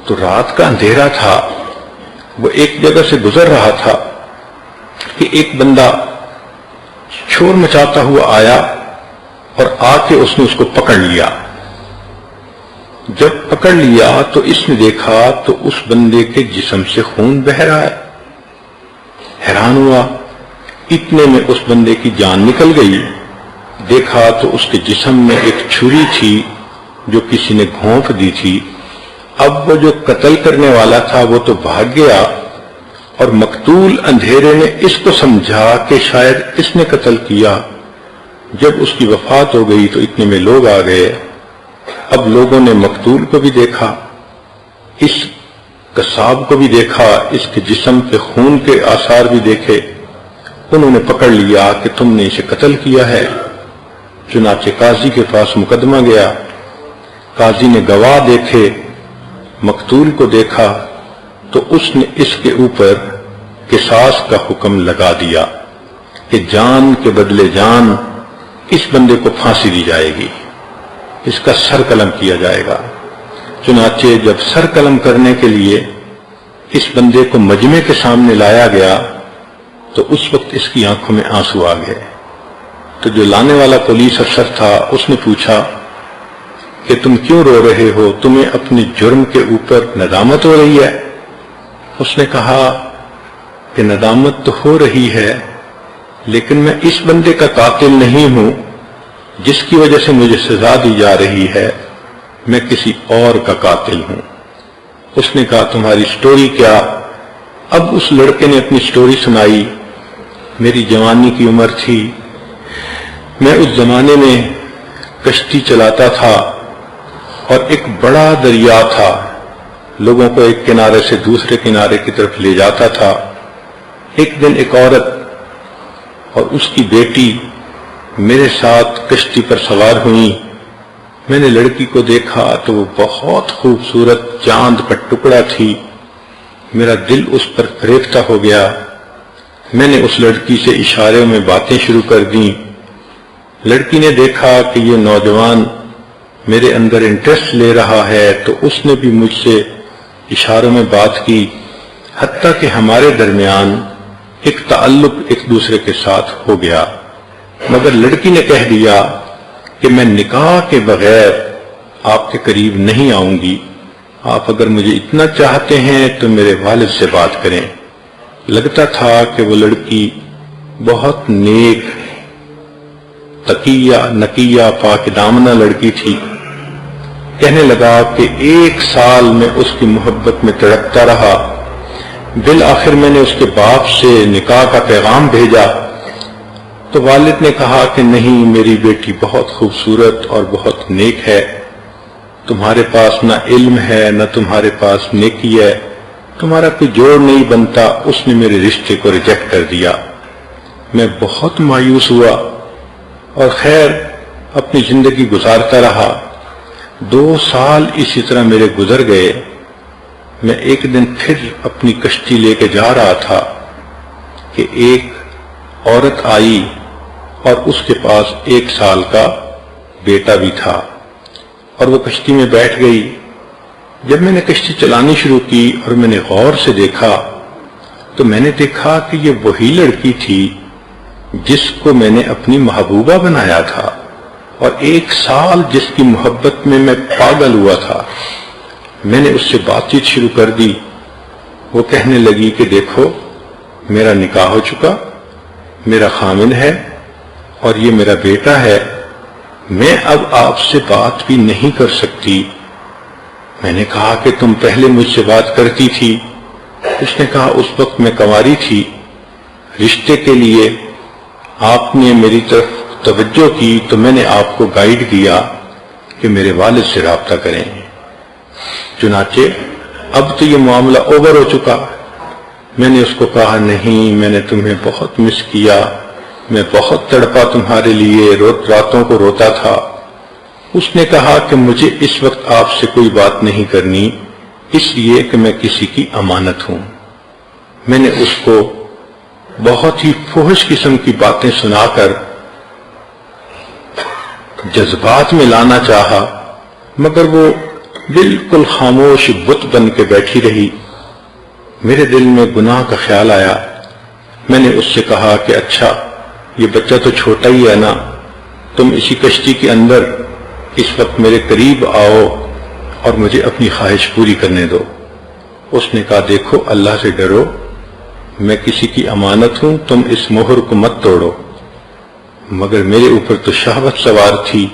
S1: تو رات کا اندھیرا تھا، وہ ایک جگہ سے گزر رہا تھا کہ ایک بندہ شور مچاتا ہوا آیا اور آ کے اس نے اس کو پکڑ لیا۔ جب پکڑ لیا تو اس نے دیکھا تو اس بندے کے جسم سے خون بہہ رہا ہے، حیران ہوا، اتنے میں اس بندے کی جان نکل گئی۔ دیکھا تو اس کے جسم میں ایک چھری تھی جو کسی نے گھونپ دی تھی۔ اب وہ جو قتل کرنے والا تھا وہ تو بھاگ گیا اور مقتول اندھیرے نے اس کو سمجھا کہ شاید اس نے قتل کیا۔ جب اس کی وفات ہو گئی تو اتنے میں لوگ آ گئے۔ اب لوگوں نے مقتول کو بھی دیکھا، اس قصاب کو بھی دیکھا، اس کے جسم پہ خون کے آثار بھی دیکھے۔ انہوں نے پکڑ لیا کہ تم نے اسے قتل کیا ہے۔ چنانچہ قاضی کے پاس مقدمہ گیا، قاضی نے گواہ دیکھے، مقتول کو دیکھا تو اس نے اس کے اوپر قصاص کا حکم لگا دیا کہ جان کے بدلے جان، اس بندے کو پھانسی دی جائے گی، اس کا سر قلم کیا جائے گا۔ چنانچہ جب سر قلم کرنے کے لیے اس بندے کو مجمع کے سامنے لایا گیا تو اس وقت اس کی آنکھوں میں آنسو آ گئے۔ تو جو لانے والا پولیس افسر تھا اس نے پوچھا کہ تم کیوں رو رہے ہو؟ تمہیں اپنے جرم کے اوپر ندامت ہو رہی ہے؟ اس نے کہا کہ ندامت تو ہو رہی ہے، لیکن میں اس بندے کا قاتل نہیں ہوں جس کی وجہ سے مجھے سزا دی جا رہی ہے، میں کسی اور کا قاتل ہوں۔ اس نے کہا تمہاری سٹوری کیا؟ اب اس لڑکے نے اپنی سٹوری سنائی۔ میری جوانی کی عمر تھی، میں اس زمانے میں کشتی چلاتا تھا اور ایک بڑا دریا تھا، لوگوں کو ایک کنارے سے دوسرے کنارے کی طرف لے جاتا تھا۔ ایک دن ایک عورت اور اس کی بیٹی میرے ساتھ کشتی پر سوار ہوئی۔ میں نے لڑکی کو دیکھا تو وہ بہت خوبصورت چاند کا ٹکڑا تھی، میرا دل اس پر فریفتہ ہو گیا۔ میں نے اس لڑکی سے اشارے میں باتیں شروع کر دیں۔ لڑکی نے دیکھا کہ یہ نوجوان میرے اندر انٹرسٹ لے رہا ہے تو اس نے بھی مجھ سے اشاروں میں بات کی، حتیٰ کہ ہمارے درمیان ایک تعلق ایک دوسرے کے ساتھ ہو گیا۔ مگر لڑکی نے کہہ دیا کہ میں نکاح کے بغیر آپ کے قریب نہیں آؤں گی، آپ اگر مجھے اتنا چاہتے ہیں تو میرے والد سے بات کریں۔ لگتا تھا کہ وہ لڑکی بہت نیک، تقیہ، نقیہ، پاک دامنہ لڑکی تھی۔ کہنے لگا کہ 1 سال میں اس کی محبت میں تڑپتا رہا، بالآخر میں نے اس کے باپ سے نکاح کا پیغام بھیجا تو والد نے کہا کہ نہیں، میری بیٹی بہت خوبصورت اور بہت نیک ہے، تمہارے پاس نہ علم ہے نہ تمہارے پاس نیکی ہے، تمہارا کوئی جوڑ نہیں بنتا۔ اس نے میرے رشتے کو ریجیکٹ کر دیا۔ میں بہت مایوس ہوا اور خیر اپنی زندگی گزارتا رہا۔ 2 سال اسی طرح میرے گزر گئے۔ میں ایک دن پھر اپنی کشتی لے کے جا رہا تھا کہ ایک عورت آئی اور اس کے پاس 1 سال کا بیٹا بھی تھا اور وہ کشتی میں بیٹھ گئی۔ جب میں نے کشتی چلانی شروع کی اور میں نے غور سے دیکھا تو میں نے دیکھا کہ یہ وہی لڑکی تھی جس کو میں نے اپنی محبوبہ بنایا تھا اور 1 سال جس کی محبت میں پاگل ہوا تھا۔ میں نے اس سے بات چیت شروع کر دی۔ وہ کہنے لگی کہ دیکھو، میرا نکاح ہو چکا، میرا خامن ہے اور یہ میرا بیٹا ہے، میں اب آپ سے بات بھی نہیں کر سکتی۔ میں نے کہا کہ تم پہلے مجھ سے بات کرتی تھی۔ اس نے کہا اس وقت میں کنواری تھی، رشتے کے لیے آپ نے میری طرف توجہ کی تو میں نے آپ کو گائیڈ کیا کہ میرے والد سے رابطہ کریں، چنانچہ اب تو یہ معاملہ اوور ہو چکا۔ میں نے اس کو کہا نہیں، میں نے تمہیں بہت مس کیا، میں بہت تڑپا تمہارے لیے، راتوں کو روتا تھا۔ اس نے کہا کہ مجھے اس وقت آپ سے کوئی بات نہیں کرنی، اس لیے کہ میں کسی کی امانت ہوں۔ میں نے اس کو بہت ہی فحش قسم کی باتیں سنا کر جذبات میں لانا چاہا، مگر وہ بالکل خاموش بت بن کے بیٹھی رہی۔ میرے دل میں گناہ کا خیال آیا۔ میں نے اس سے کہا کہ اچھا، یہ بچہ تو چھوٹا ہی ہے نا، تم اسی کشتی کے اندر اس وقت میرے قریب آؤ اور مجھے اپنی خواہش پوری کرنے دو۔ اس نے کہا دیکھو، اللہ سے ڈرو، میں کسی کی امانت ہوں، تم اس مہر کو مت توڑو۔ مگر میرے اوپر تو شہوت سوار تھی،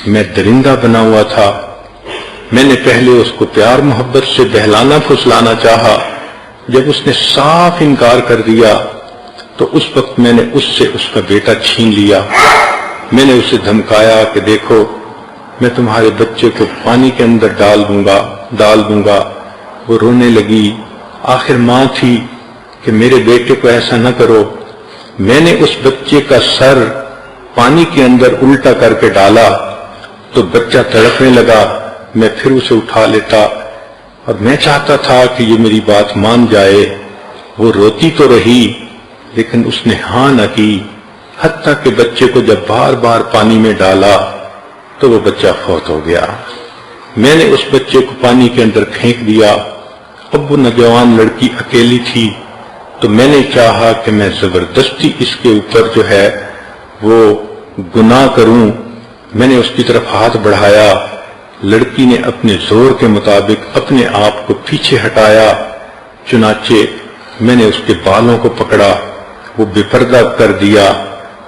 S1: میں درندہ بنا ہوا تھا۔ میں نے پہلے اس کو پیار محبت سے بہلانا پھسلانا چاہا، جب اس نے صاف انکار کر دیا تو اس وقت میں نے اس سے اس کا بیٹا چھین لیا۔ میں نے اسے دھمکایا کہ دیکھو، میں تمہارے بچے کو پانی کے اندر ڈال دوں گا۔ وہ رونے لگی۔ آخر ماں تھی کہ میرے بیٹے کو ایسا نہ کرو۔ میں نے اس بچے کا سر پانی کے اندر الٹا کر کے ڈالا تو بچہ تڑپنے لگا۔ میں پھر اسے اٹھا لیتا اور میں چاہتا تھا کہ یہ میری بات مان جائے۔ وہ روتی تو رہی لیکن اس نے ہاں نہ کی، حتیٰ کہ بچے کو جب بار بار پانی میں ڈالا تو وہ بچہ فوت ہو گیا۔ میں نے اس بچے کو پانی کے اندر پھینک دیا۔ اب وہ نوجوان لڑکی اکیلی تھی تو میں نے چاہا کہ میں زبردستی اس کے اوپر جو ہے وہ گناہ کروں۔ میں نے اس کی طرف ہاتھ بڑھایا، لڑکی نے اپنے زور کے مطابق اپنے آپ کو پیچھے ہٹایا، چنانچہ میں نے اس کے بالوں کو پکڑا، وہ بے پردہ کر دیا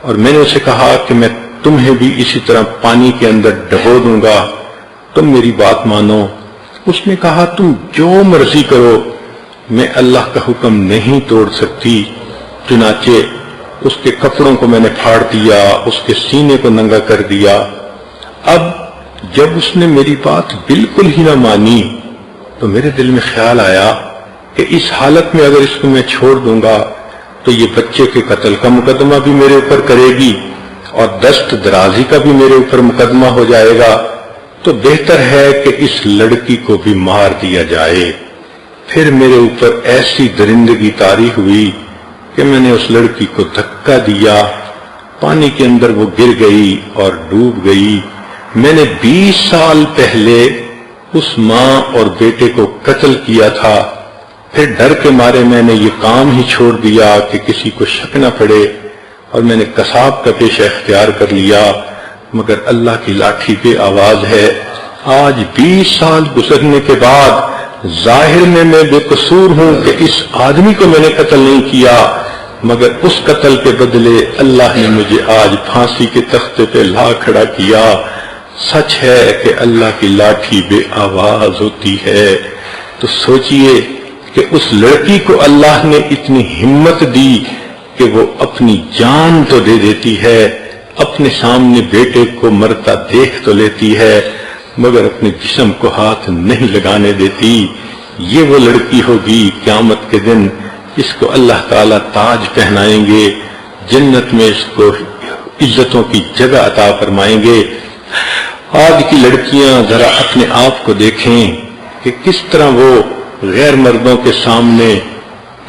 S1: اور میں نے اسے کہا کہ میں تمہیں بھی اسی طرح پانی کے اندر ڈبو دوں گا، تم میری بات مانو۔ اس نے کہا تم جو مرضی کرو، میں اللہ کا حکم نہیں توڑ سکتی۔ چنانچہ اس کے کپڑوں کو میں نے پھاڑ دیا، اس کے سینے کو ننگا کر دیا۔ اب جب اس نے میری بات بالکل ہی نہ مانی تو میرے دل میں خیال آیا کہ اس حالت میں اگر اس کو میں چھوڑ دوں گا تو یہ بچے کے قتل کا مقدمہ بھی میرے اوپر کرے گی اور دست درازی کا بھی میرے اوپر مقدمہ ہو جائے گا، تو بہتر ہے کہ اس لڑکی کو بھی مار دیا جائے۔ پھر میرے اوپر ایسی درندگی طاری ہوئی کہ میں نے اس لڑکی کو دھکا دیا، پانی کے اندر وہ گر گئی اور ڈوب گئی۔ میں نے 20 سال پہلے اس ماں اور بیٹے کو قتل کیا تھا، پھر ڈر کے مارے میں نے یہ کام ہی چھوڑ دیا کہ کسی کو شک نہ پڑے، اور میں نے قصاب کا پیشہ اختیار کر لیا، مگر اللہ کی لاٹھی پہ آواز ہے۔ آج 20 سال گزرنے کے بعد ظاہر میں بے قصور ہوں کہ اس آدمی کو میں نے قتل نہیں کیا، مگر اس قتل کے بدلے اللہ نے مجھے آج پھانسی کے تختے پہ لا کھڑا کیا۔ سچ ہے کہ اللہ کی لاٹھی بے آواز ہوتی ہے، تو سوچئے کہ اس لڑکی کو اللہ نے اتنی ہمت دی کہ وہ اپنی جان تو دے دیتی ہے، اپنے سامنے بیٹے کو مرتا دیکھ تو لیتی ہے، مگر اپنے جسم کو ہاتھ نہیں لگانے دیتی۔ یہ وہ لڑکی ہوگی قیامت کے دن، اس کو اللہ تعالیٰ تاج پہنائیں گے، جنت میں اس کو عزتوں کی جگہ عطا فرمائیں گے۔ آج کی لڑکیاں ذرا اپنے آپ کو دیکھیں کہ کس طرح وہ غیر مردوں کے سامنے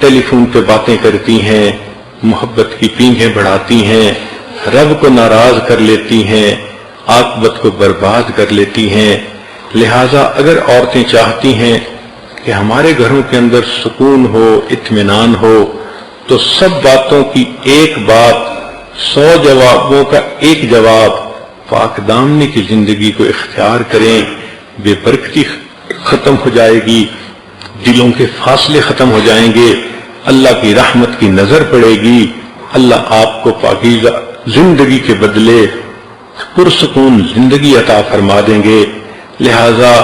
S1: ٹیلی فون پہ باتیں کرتی ہیں، محبت کی پینگیں بڑھاتی ہیں، رب کو ناراض کر لیتی ہیں، عاقبت کو برباد کر لیتی ہیں۔ لہذا اگر عورتیں چاہتی ہیں کہ ہمارے گھروں کے اندر سکون ہو، اطمینان ہو، تو سب باتوں کی ایک بات، 100 جوابوں کا ایک جواب، پاک دامنی کی زندگی کو اختیار کریں۔ بے برکتی ختم ہو جائے گی، دلوں کے فاصلے ختم ہو جائیں گے، اللہ کی رحمت کی نظر پڑے گی، اللہ آپ کو پاکیزہ زندگی کے بدلے پرسکون زندگی عطا فرما دیں گے۔ لہذا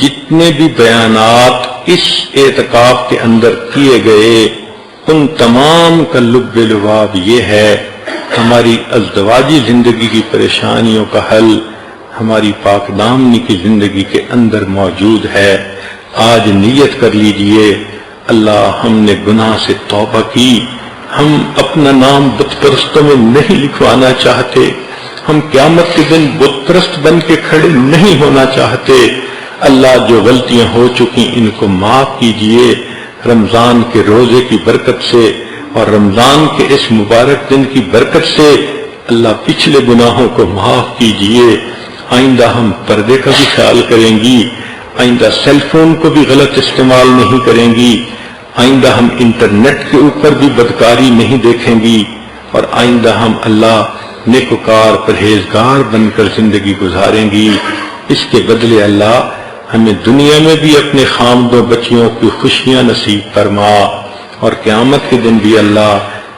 S1: جتنے بھی بیانات اس اعتکاف کے اندر کیے گئے، ان تمام کا لب لباب یہ ہے، ہماری ازدواجی زندگی کی پریشانیوں کا حل ہماری پاک دامنی کی زندگی کے اندر موجود ہے۔ آج نیت کر لیجئے، اللہ ہم نے گناہ سے توبہ کی، ہم اپنا نام بت پرستوں میں نہیں لکھوانا چاہتے، ہم قیامت کے دن بت پرست بن کے کھڑے نہیں ہونا چاہتے۔ اللہ جو غلطیاں ہو چکی ان کو معاف کیجئے، رمضان کے روزے کی برکت سے اور رمضان کے اس مبارک دن کی برکت سے اللہ پچھلے گناہوں کو معاف کیجئے۔ آئندہ ہم پردے کا بھی خیال کریں گی، آئندہ سیل فون کو بھی غلط استعمال نہیں کریں گی، آئندہ ہم انٹرنیٹ کے اوپر بھی بدکاری نہیں دیکھیں گی، اور آئندہ ہم اللہ نیکوکار پرہیزگار بن کر زندگی گزاریں گی۔ اس کے بدلے اللہ ہمیں دنیا میں بھی اپنے خامدوں بچیوں کی خوشیاں نصیب فرما، اور قیامت کے دن بھی اللہ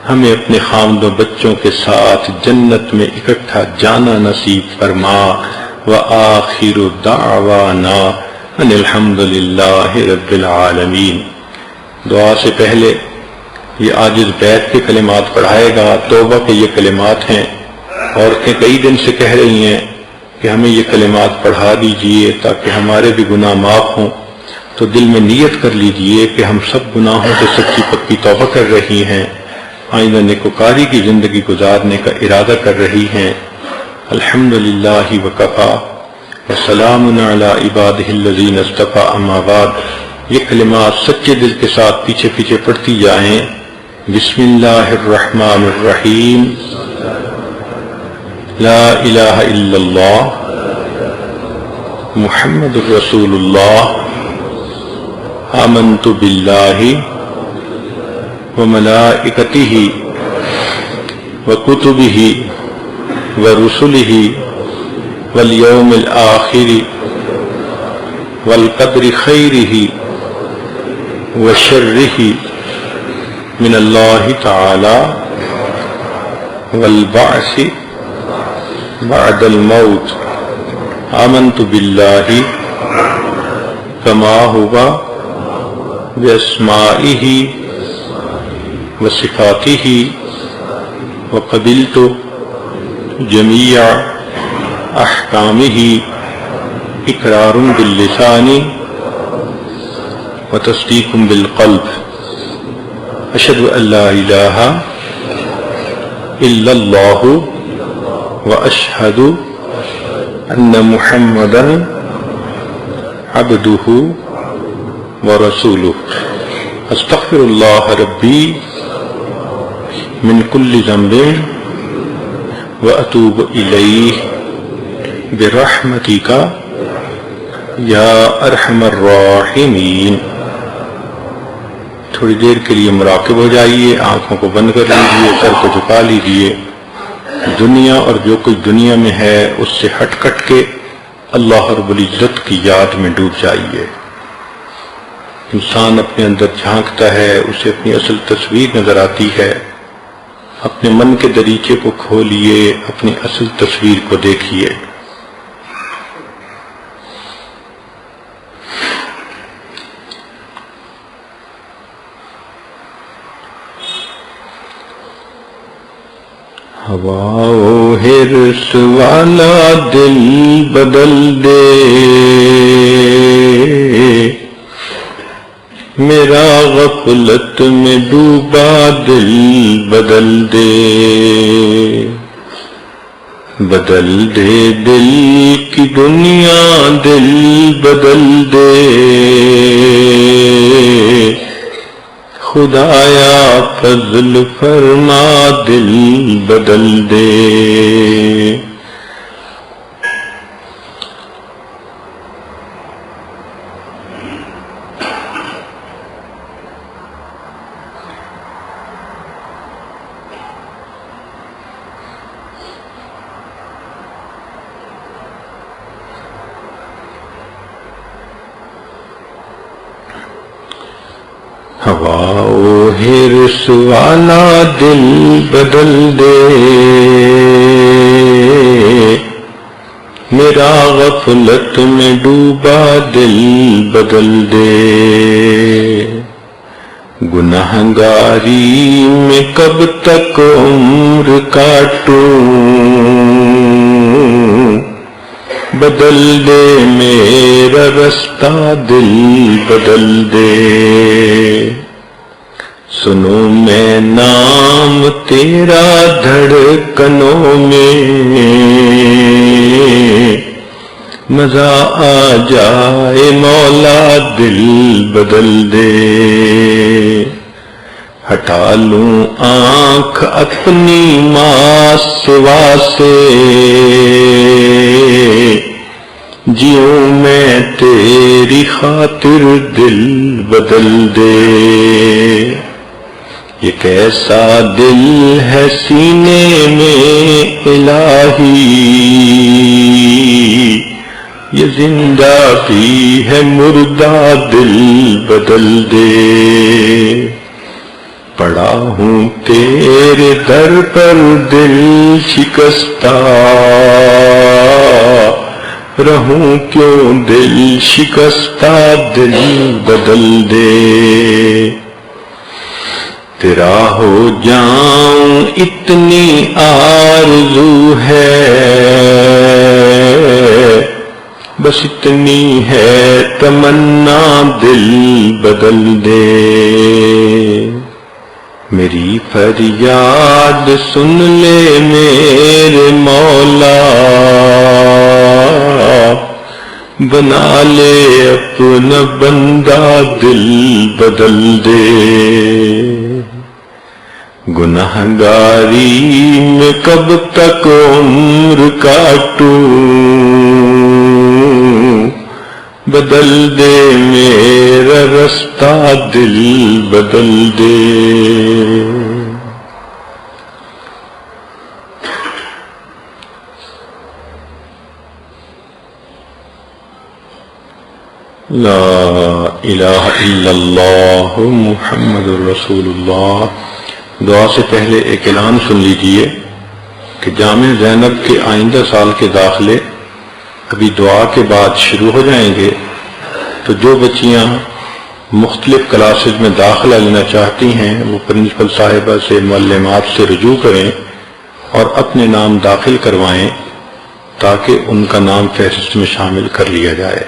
S1: ہمیں اپنے خامدوں بچوں کے ساتھ جنت میں اکٹھا جانا نصیب فرما۔ وآخر دعوانا ان الحمد للہ رب العالمین۔ دعا سے پہلے یہ عاجز بیت کے کلمات پڑھائے گا، توبہ کے یہ کلمات ہیں۔ عورتیں کئی دن سے کہہ رہی ہیں کہ ہمیں یہ کلمات پڑھا دیجئے تاکہ ہمارے بھی گناہ معاف ہوں، تو دل میں نیت کر لیجئے کہ ہم سب گناہوں سے سچی پکی توبہ کر رہی ہیں، آئندہ نیکوکاری کی زندگی گزارنے کا ارادہ کر رہی ہیں۔ الحمدللہ وکفا وسلام علی عبادہ الذین اصطفی، اما بعد۔ یہ کلمات سچے دل کے ساتھ پیچھے پیچھے پڑھتی جائیں۔ بسم اللہ الرحمن الرحیم، لا الہ الا اللہ محمد رسول اللہ، آمنت باللہ وملائکتہ وکتبہ ورسلہ والیوم الآخر والقدر خیرہ وشرہ من اللہ تعالی والبعث بعد الموت۔ آمنت باللہ کما ہوا باسمائہ وصفاتہ وقبلت جمیع احکامہ اقرار باللسان وتصدیق بالقلب۔ اشہد ان لا الہ الا اللہ واشہد ان محمدا عبدہ ورسولہ۔ استغفر اللہ ربی من کل ذنب واتوب الیہ برحمتک یا ارحم الراحمین۔ تھوڑی دیر کے لیے مراقب ہو جائیے، آنکھوں کو بند کر لیجیے، سر کو جھکا لیجیے۔ دنیا اور جو کوئی دنیا میں ہے اس سے ہٹ کٹ کے اللہ رب العزت کی یاد میں ڈوب جائیے۔ انسان اپنے اندر جھانکتا ہے، اسے اپنی اصل تصویر نظر آتی ہے۔ اپنے من کے دریچے کو کھولیے، اپنی اصل تصویر کو دیکھیے۔ ہوا و حرص والا دل بدل دے، میرا غفلت میں ڈوبا دل بدل دے، بدل دے دل کی دنیا دل بدل دے، خدایا فضل فرما دل بدل دے۔ ہوا و حرص والا دل بدل دے، میرا غفلت میں ڈوبا دل بدل دے، گنہگاری میں کب تک عمر کاٹوں، بدل دے میرا رستہ دل بدل دے، سنو میں نام تیرا دھڑکنوں میں، مزہ آ جائے مولا دل بدل دے، ہٹا لوں آنکھ اپنی ماں سوا سے، جیوں میں تیری خاطر دل بدل دے، یہ کیسا دل ہے سینے میں الہی، یہ زندہ بھی ہے مردہ دل بدل دے، پڑا ہوں تیرے در پر دل شکستہ، رہوں کیوں دل شکستہ دل بدل دے، تیرا ہو جاؤں اتنی آرزو ہے، بس اتنی ہے تمنا دل بدل دے، میری فریاد سن لے میرے مولا، بنا لے اپنا بندہ دل بدل دے، گنہگاری میں کب تک عمر کاٹوں، بدل دے میرا رستہ دل بدل دے۔ لا الہ الا اللہ محمد الرسول اللہ۔ دعا سے پہلے ایک اعلان سن لیجئے کہ جامع زینب کے آئندہ سال کے داخلے ابھی دعا کے بعد شروع ہو جائیں گے، تو جو بچیاں مختلف کلاسز میں داخلہ لینا چاہتی ہیں وہ پرنسپل صاحبہ سے، معلمات سے رجوع کریں اور اپنے نام داخل کروائیں تاکہ ان کا نام فہرست میں شامل کر لیا جائے۔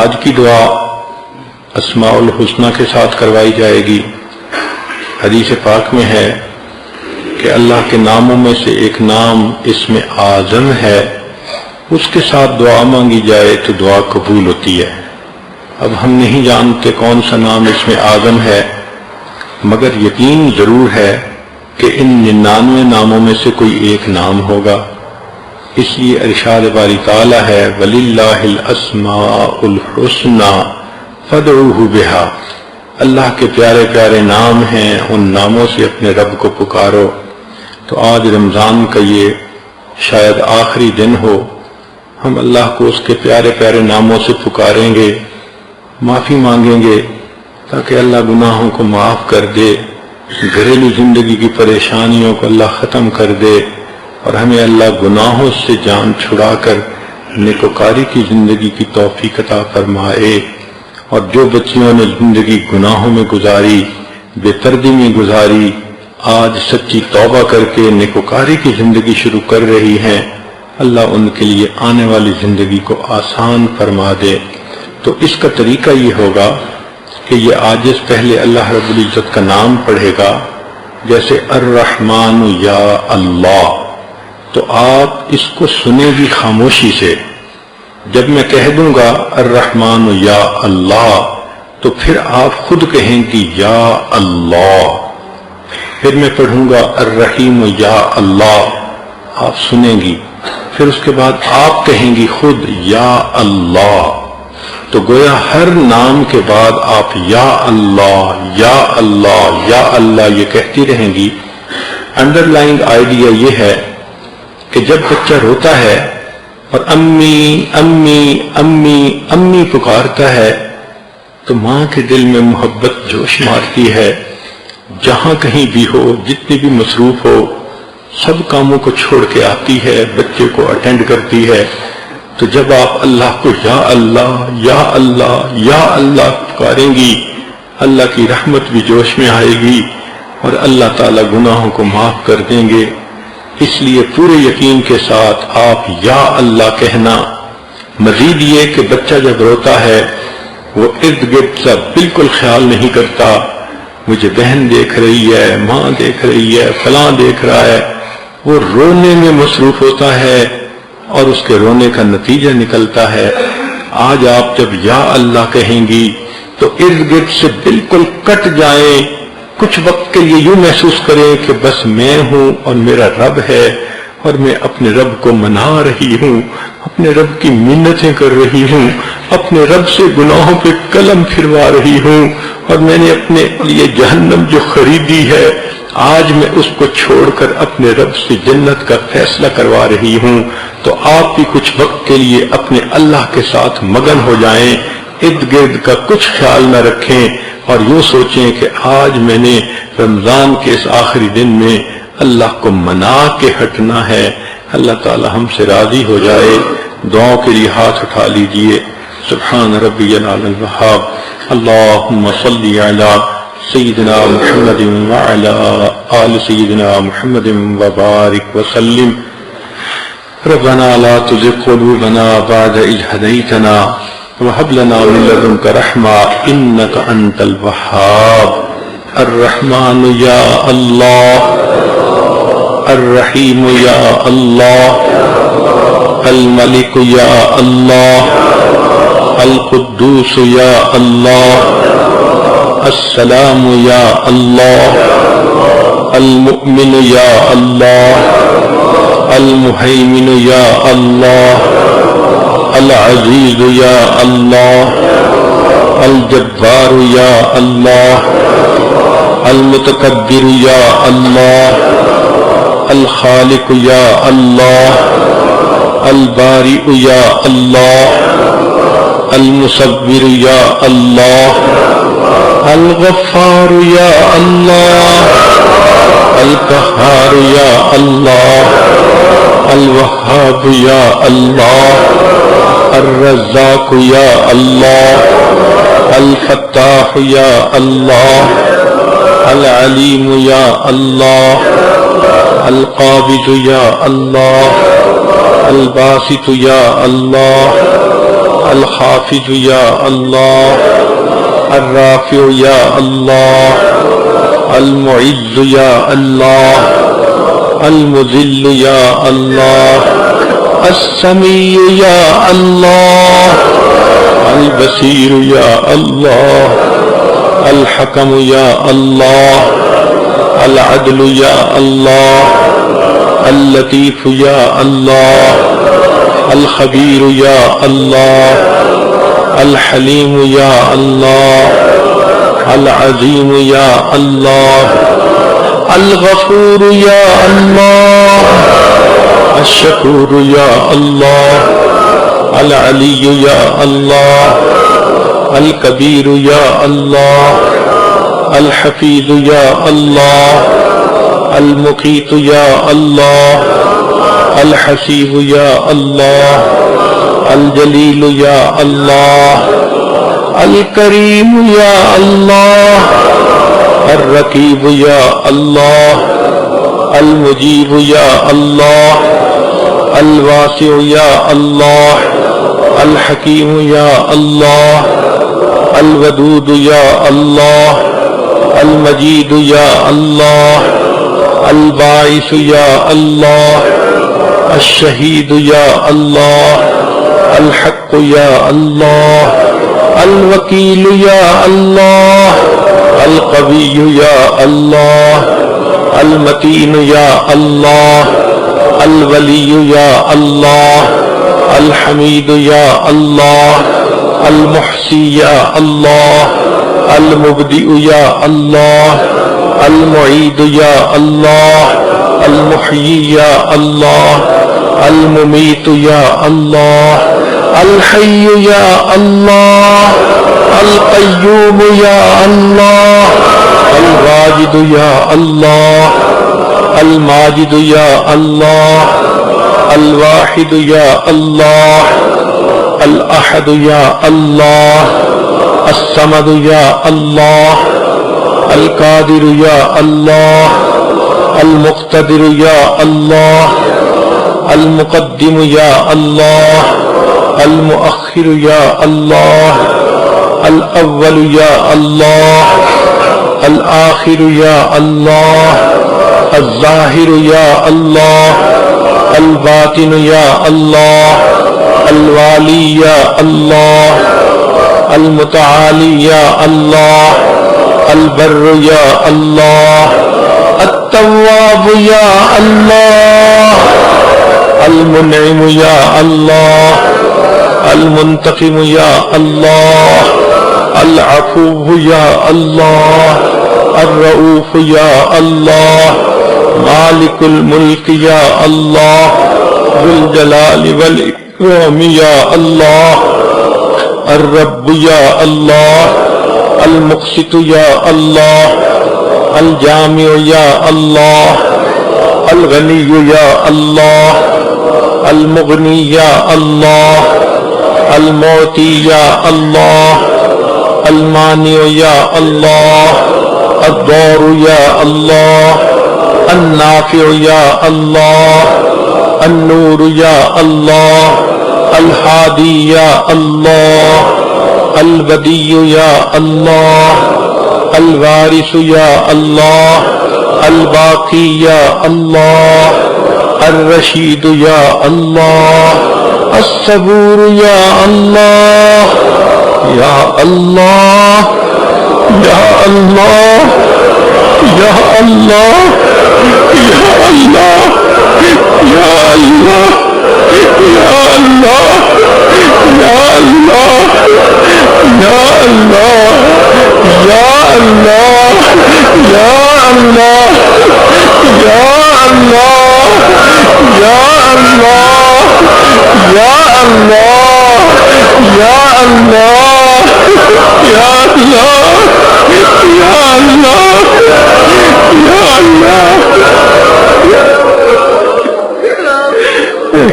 S1: آج کی دعا اسماء الحسنہ کے ساتھ کروائی جائے گی۔ حدیث پاک میں ہے کہ اللہ کے ناموں میں سے ایک نام اسم اعظم ہے، اس کے ساتھ دعا مانگی جائے تو دعا قبول ہوتی ہے۔ اب ہم نہیں جانتے کون سا نام اسم اعظم ہے، مگر یقین ضرور ہے کہ ان 99 ناموں میں سے کوئی ایک نام ہوگا۔ اس لیے ارشاد باری تعالیٰ ہے وَلِلَّهِ الْأَسْمَاءُ الْحُسْنَى فَادْعُوهُ بِهَا۔ اللہ کے پیارے پیارے نام ہیں، ان ناموں سے اپنے رب کو پکارو۔ تو آج رمضان کا یہ شاید آخری دن ہو، ہم اللہ کو اس کے پیارے پیارے ناموں سے پکاریں گے، معافی مانگیں گے تاکہ اللہ گناہوں کو معاف کر دے، گھریلو زندگی کی پریشانیوں کو اللہ ختم کر دے، اور ہمیں اللہ گناہوں سے جان چھڑا کر نیکوکاری کی زندگی کی توفیق عطا فرمائے۔ اور جو بچیوں نے زندگی گناہوں میں گزاری، بے پردگی میں گزاری، آج سچی توبہ کر کے نیکوکاری کی زندگی شروع کر رہی ہیں، اللہ ان کے لیے آنے والی زندگی کو آسان فرما دے۔ تو اس کا طریقہ یہ ہوگا کہ یہ عاجز پہلے اللہ رب العزت کا نام پڑھے گا، جیسے الرحمن یا اللہ، تو آپ اس کو سنیں گی خاموشی سے۔ جب میں کہہ دوں گا الرحمن یا اللہ تو پھر آپ خود کہیں گی یا اللہ، پھر میں پڑھوں گا الرحیم یا اللہ، آپ سنیں گی، پھر اس کے بعد آپ کہیں گی خود یا اللہ، تو گویا ہر نام کے بعد آپ یا اللہ یا اللہ یا اللہ یہ کہتی رہیں گی۔ انڈر لائنگ آئیڈیا یہ ہے کہ جب بچہ روتا ہے اور امی امی امی امی پکارتا ہے تو ماں کے دل میں محبت جوش مارتی ہے، جہاں کہیں بھی ہو، جتنی بھی مصروف ہو، سب کاموں کو چھوڑ کے آتی ہے، بچے کو اٹینڈ کرتی ہے۔ تو جب آپ اللہ کو یا اللہ یا اللہ یا اللہ پکاریں گی، اللہ کی رحمت بھی جوش میں آئے گی اور اللہ تعالی گناہوں کو معاف کر دیں گے۔ اس لیے پورے یقین کے ساتھ آپ یا اللہ کہنا۔ مزید یہ کہ بچہ جب روتا ہے وہ ارد گرد کا بالکل خیال نہیں کرتا، مجھے بہن دیکھ رہی ہے، ماں دیکھ رہی ہے، فلاں دیکھ رہا ہے، وہ رونے میں مصروف ہوتا ہے اور اس کے رونے کا نتیجہ نکلتا ہے۔ آج آپ جب یا اللہ کہیں گی تو ارد گرد سے بالکل کٹ جائیں، کچھ وقت کے لیے یوں محسوس کریں کہ بس میں ہوں اور میرا رب ہے اور میں اپنے رب کو منا رہی ہوں، اپنے رب کی منتیں کر رہی ہوں، اپنے رب سے گناہوں پہ قلم پھروا رہی ہوں، اور میں نے اپنے لیے جہنم جو خریدی ہے آج میں اس کو چھوڑ کر اپنے رب سے جنت کا فیصلہ کروا رہی ہوں۔ تو آپ بھی کچھ وقت کے لیے اپنے اللہ کے ساتھ مگن ہو جائیں، ارد گرد کا کچھ خیال نہ رکھیں اور یوں سوچیں کہ آج میں نے رمضان کے اس آخری دن میں اللہ کو منا کے ہٹنا ہے۔ اللہ تعالی ہم سے راضی ہو جائے۔ دعاؤں کے لیے ہاتھ اٹھا لیجئے۔ سبحان ربی العلی الوہاب، اللہم صلی علی سیدنا محمد وعلی آل سیدنا محمد وبارک وسلم۔ ربنا لا تزغ قلوبنا بعد إذ هديتنا وهب لنا من لدنك رحمة إنك أنت الوهاب۔ الرحمن یا اللہ، الرحیم یا اللہ، الملک یا اللہ، القدوس یا اللہ، السلام یا اللہ، المؤمن یا اللہ، المہیمن یا اللہ، العزیز یا اللہ، الجبار یا اللہ، المتکبر یا اللہ، الخالق یا اللہ، البارئ یا اللہ، المصور یا اللہ، الغفار یا اللہ، القہار یا اللہ، الوہاب یا اللہ، الرزاق یا اللہ، الفتاح یا اللہ، العلیم یا اللہ، القابض یا اللہ، الباسط یا اللہ، الخافض یا اللہ، الرافع یا اللہ، المعز یا اللہ، المذل یا اللہ، السمیع یا اللہ، البصیر یا اللہ، الحکم یا اللہ، العدل یا اللہ، اللطیف یا اللہ، الخبیر یا اللہ، الحلیم یا اللہ، العظیم یا اللہ، الغفور یا اللہ، الشکور یا اللہ، العلی یا اللہ، الکبیر یا اللہ، الحفیظ یا اللہ، المقیت یا اللہ، الحسیب یا اللہ، الجلیل یا اللہ، الکریم یا اللہ، الرقیب یا اللہ، المجیب یا اللہ، الواسع یا اللہ، الحکیم یا اللہ، الودود یا اللہ، المجید یا اللہ، الباعث یا اللہ، الشہید یا اللہ، الحق یا اللہ، الوکیل یا اللہ، القوی یا اللہ، المتین یا اللہ، الولی یا اللہ، الحمید یا اللہ، المحصی یا اللہ، المبدئ یا اللہ، المعید یا اللہ، المحیی یا اللہ، الممیت یا اللہ، الحی یا اللہ، القیوم یا اللہ، الواجد یا اللہ، الماجد یا اللہ، الواحد یا اللہ، الاحد یا اللہ، الصمد یا اللہ، القادر یا اللہ، المقتدر یا اللہ، المقدم یا اللہ، المؤخر یا اللہ، الاول یا اللہ، الآخر یا اللہ، الظاہر یا اللہ، الباطن یا اللہ، الوالی یا اللہ، المتعالی یا اللہ، البر یا اللہ، التواب یا اللہ، المنعم یا اللہ، المنتقم یا اللہ، العفو یا اللہ، الرؤوف یا اللہ، مالک الملک یا اللہ، ذو الجلال والاکرام یا اللہ، الرب یا اللہ، المقسط یا اللہ، الجامع یا اللہ، الغنی یا اللہ، المغنی یا اللہ، المعطی یا اللہ، المانع یا اللہ، الضار یا اللہ، النافع یا اللہ، النور یا اللہ، الحادی یا اللہ، البدی یا اللہ، الوارث یا اللہ، الباقی یا اللہ، الرشید یا اللہ، الصبور یا اللہ، یا اللہ، یا اللہ، یا اللہ، یا اللہ، یا اللہ، یا اللہ، یا اللہ، یا اللہ، یا اللہ، یا اللہ، یا اللہ، یا اللہ، یا اللہ، یا اللہ، یا اللہ، یا اللہ، یا اللہ۔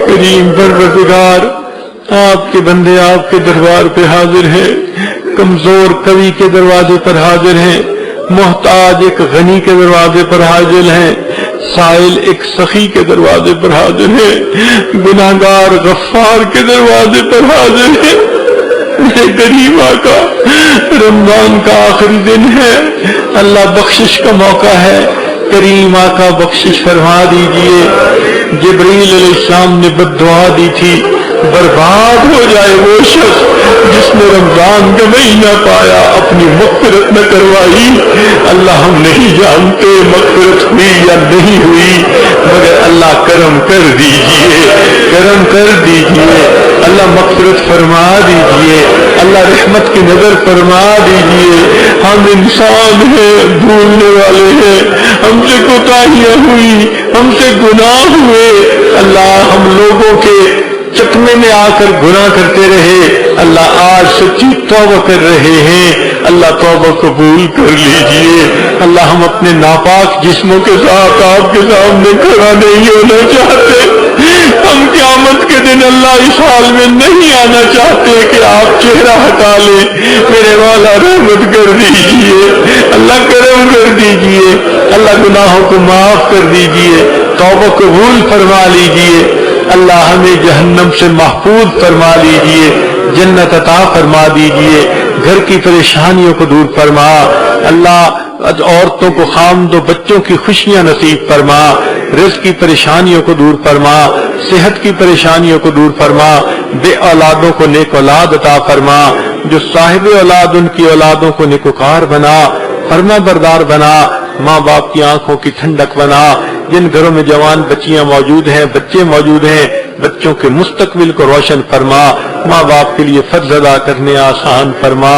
S1: کریم پروردگار، آپ کے بندے آپ کے دربار پہ حاضر ہیں، کمزور قوی کے دروازے پر حاضر ہیں، محتاج ایک غنی کے دروازے پر حاضر ہیں، سائل ایک سخی کے دروازے پر حاضر ہیں، گناہگار غفار کے دروازے پر حاضر ہیں۔ کریم آقا، رمضان کا آخری دن ہے، اللہ بخشش کا موقع ہے، کریم آقا بخشش فرما دیجئے۔ جبریل علیہ السلام نے بد دعا دی تھی، برباد ہو جائے وہ شخص جس نے رمضان کا مہینہ پایا اپنی مغفرت نہ کروائی۔ اللہ ہم نہیں جانتے مغفرت ہوئی یا نہیں ہوئی، مگر اللہ کرم کر دیجئے، کرم کر دیجئے، اللہ مغفرت فرما دیجئے، اللہ رحمت کی نظر فرما دیجئے۔ ہم انسان ہیں، بھولنے والے ہیں، ہم سے کوتاہیاں ہوئی، ہم سے گناہ ہوئے، اللہ ہم لوگوں کے چکمے میں آ کر گناہ کرتے رہے، اللہ آج سچی توبہ کر رہے ہیں، اللہ توبہ قبول کر لیجئے۔ اللہ ہم اپنے ناپاک جسموں کے ساتھ آپ کے سامنے کھڑا نہیں ہونا چاہتے، ہم قیامت کے دن اللہ اس حال میں نہیں آنا چاہتے کہ آپ چہرہ ہٹا لیں. میرے مولا رحمت کر دیجئے, اللہ کرم کر دیجئے, اللہ گناہوں کو معاف کر دیجئے, توبہ قبول فرما لیجئے, اللہ ہمیں جہنم سے محفوظ فرما لیجئے, جنت عطا فرما دیجئے, گھر کی پریشانیوں کو دور فرما, اللہ عورتوں کو خامد و بچوں کی خوشیاں نصیب فرما, رزق کی پریشانیوں کو دور فرما, صحت کی پریشانیوں کو دور فرما, بے اولادوں کو نیک اولاد عطا فرما, جو صاحب اولاد ان کی اولادوں کو نیکوکار بنا, فرما بردار بنا, ماں باپ کی آنکھوں کی ٹھنڈک بنا, جن گھروں میں جوان بچیاں موجود ہیں, بچے موجود ہیں, بچوں کے مستقبل کو روشن فرما, ماں باپ کے لیے فرض ادا کرنے آسان فرما.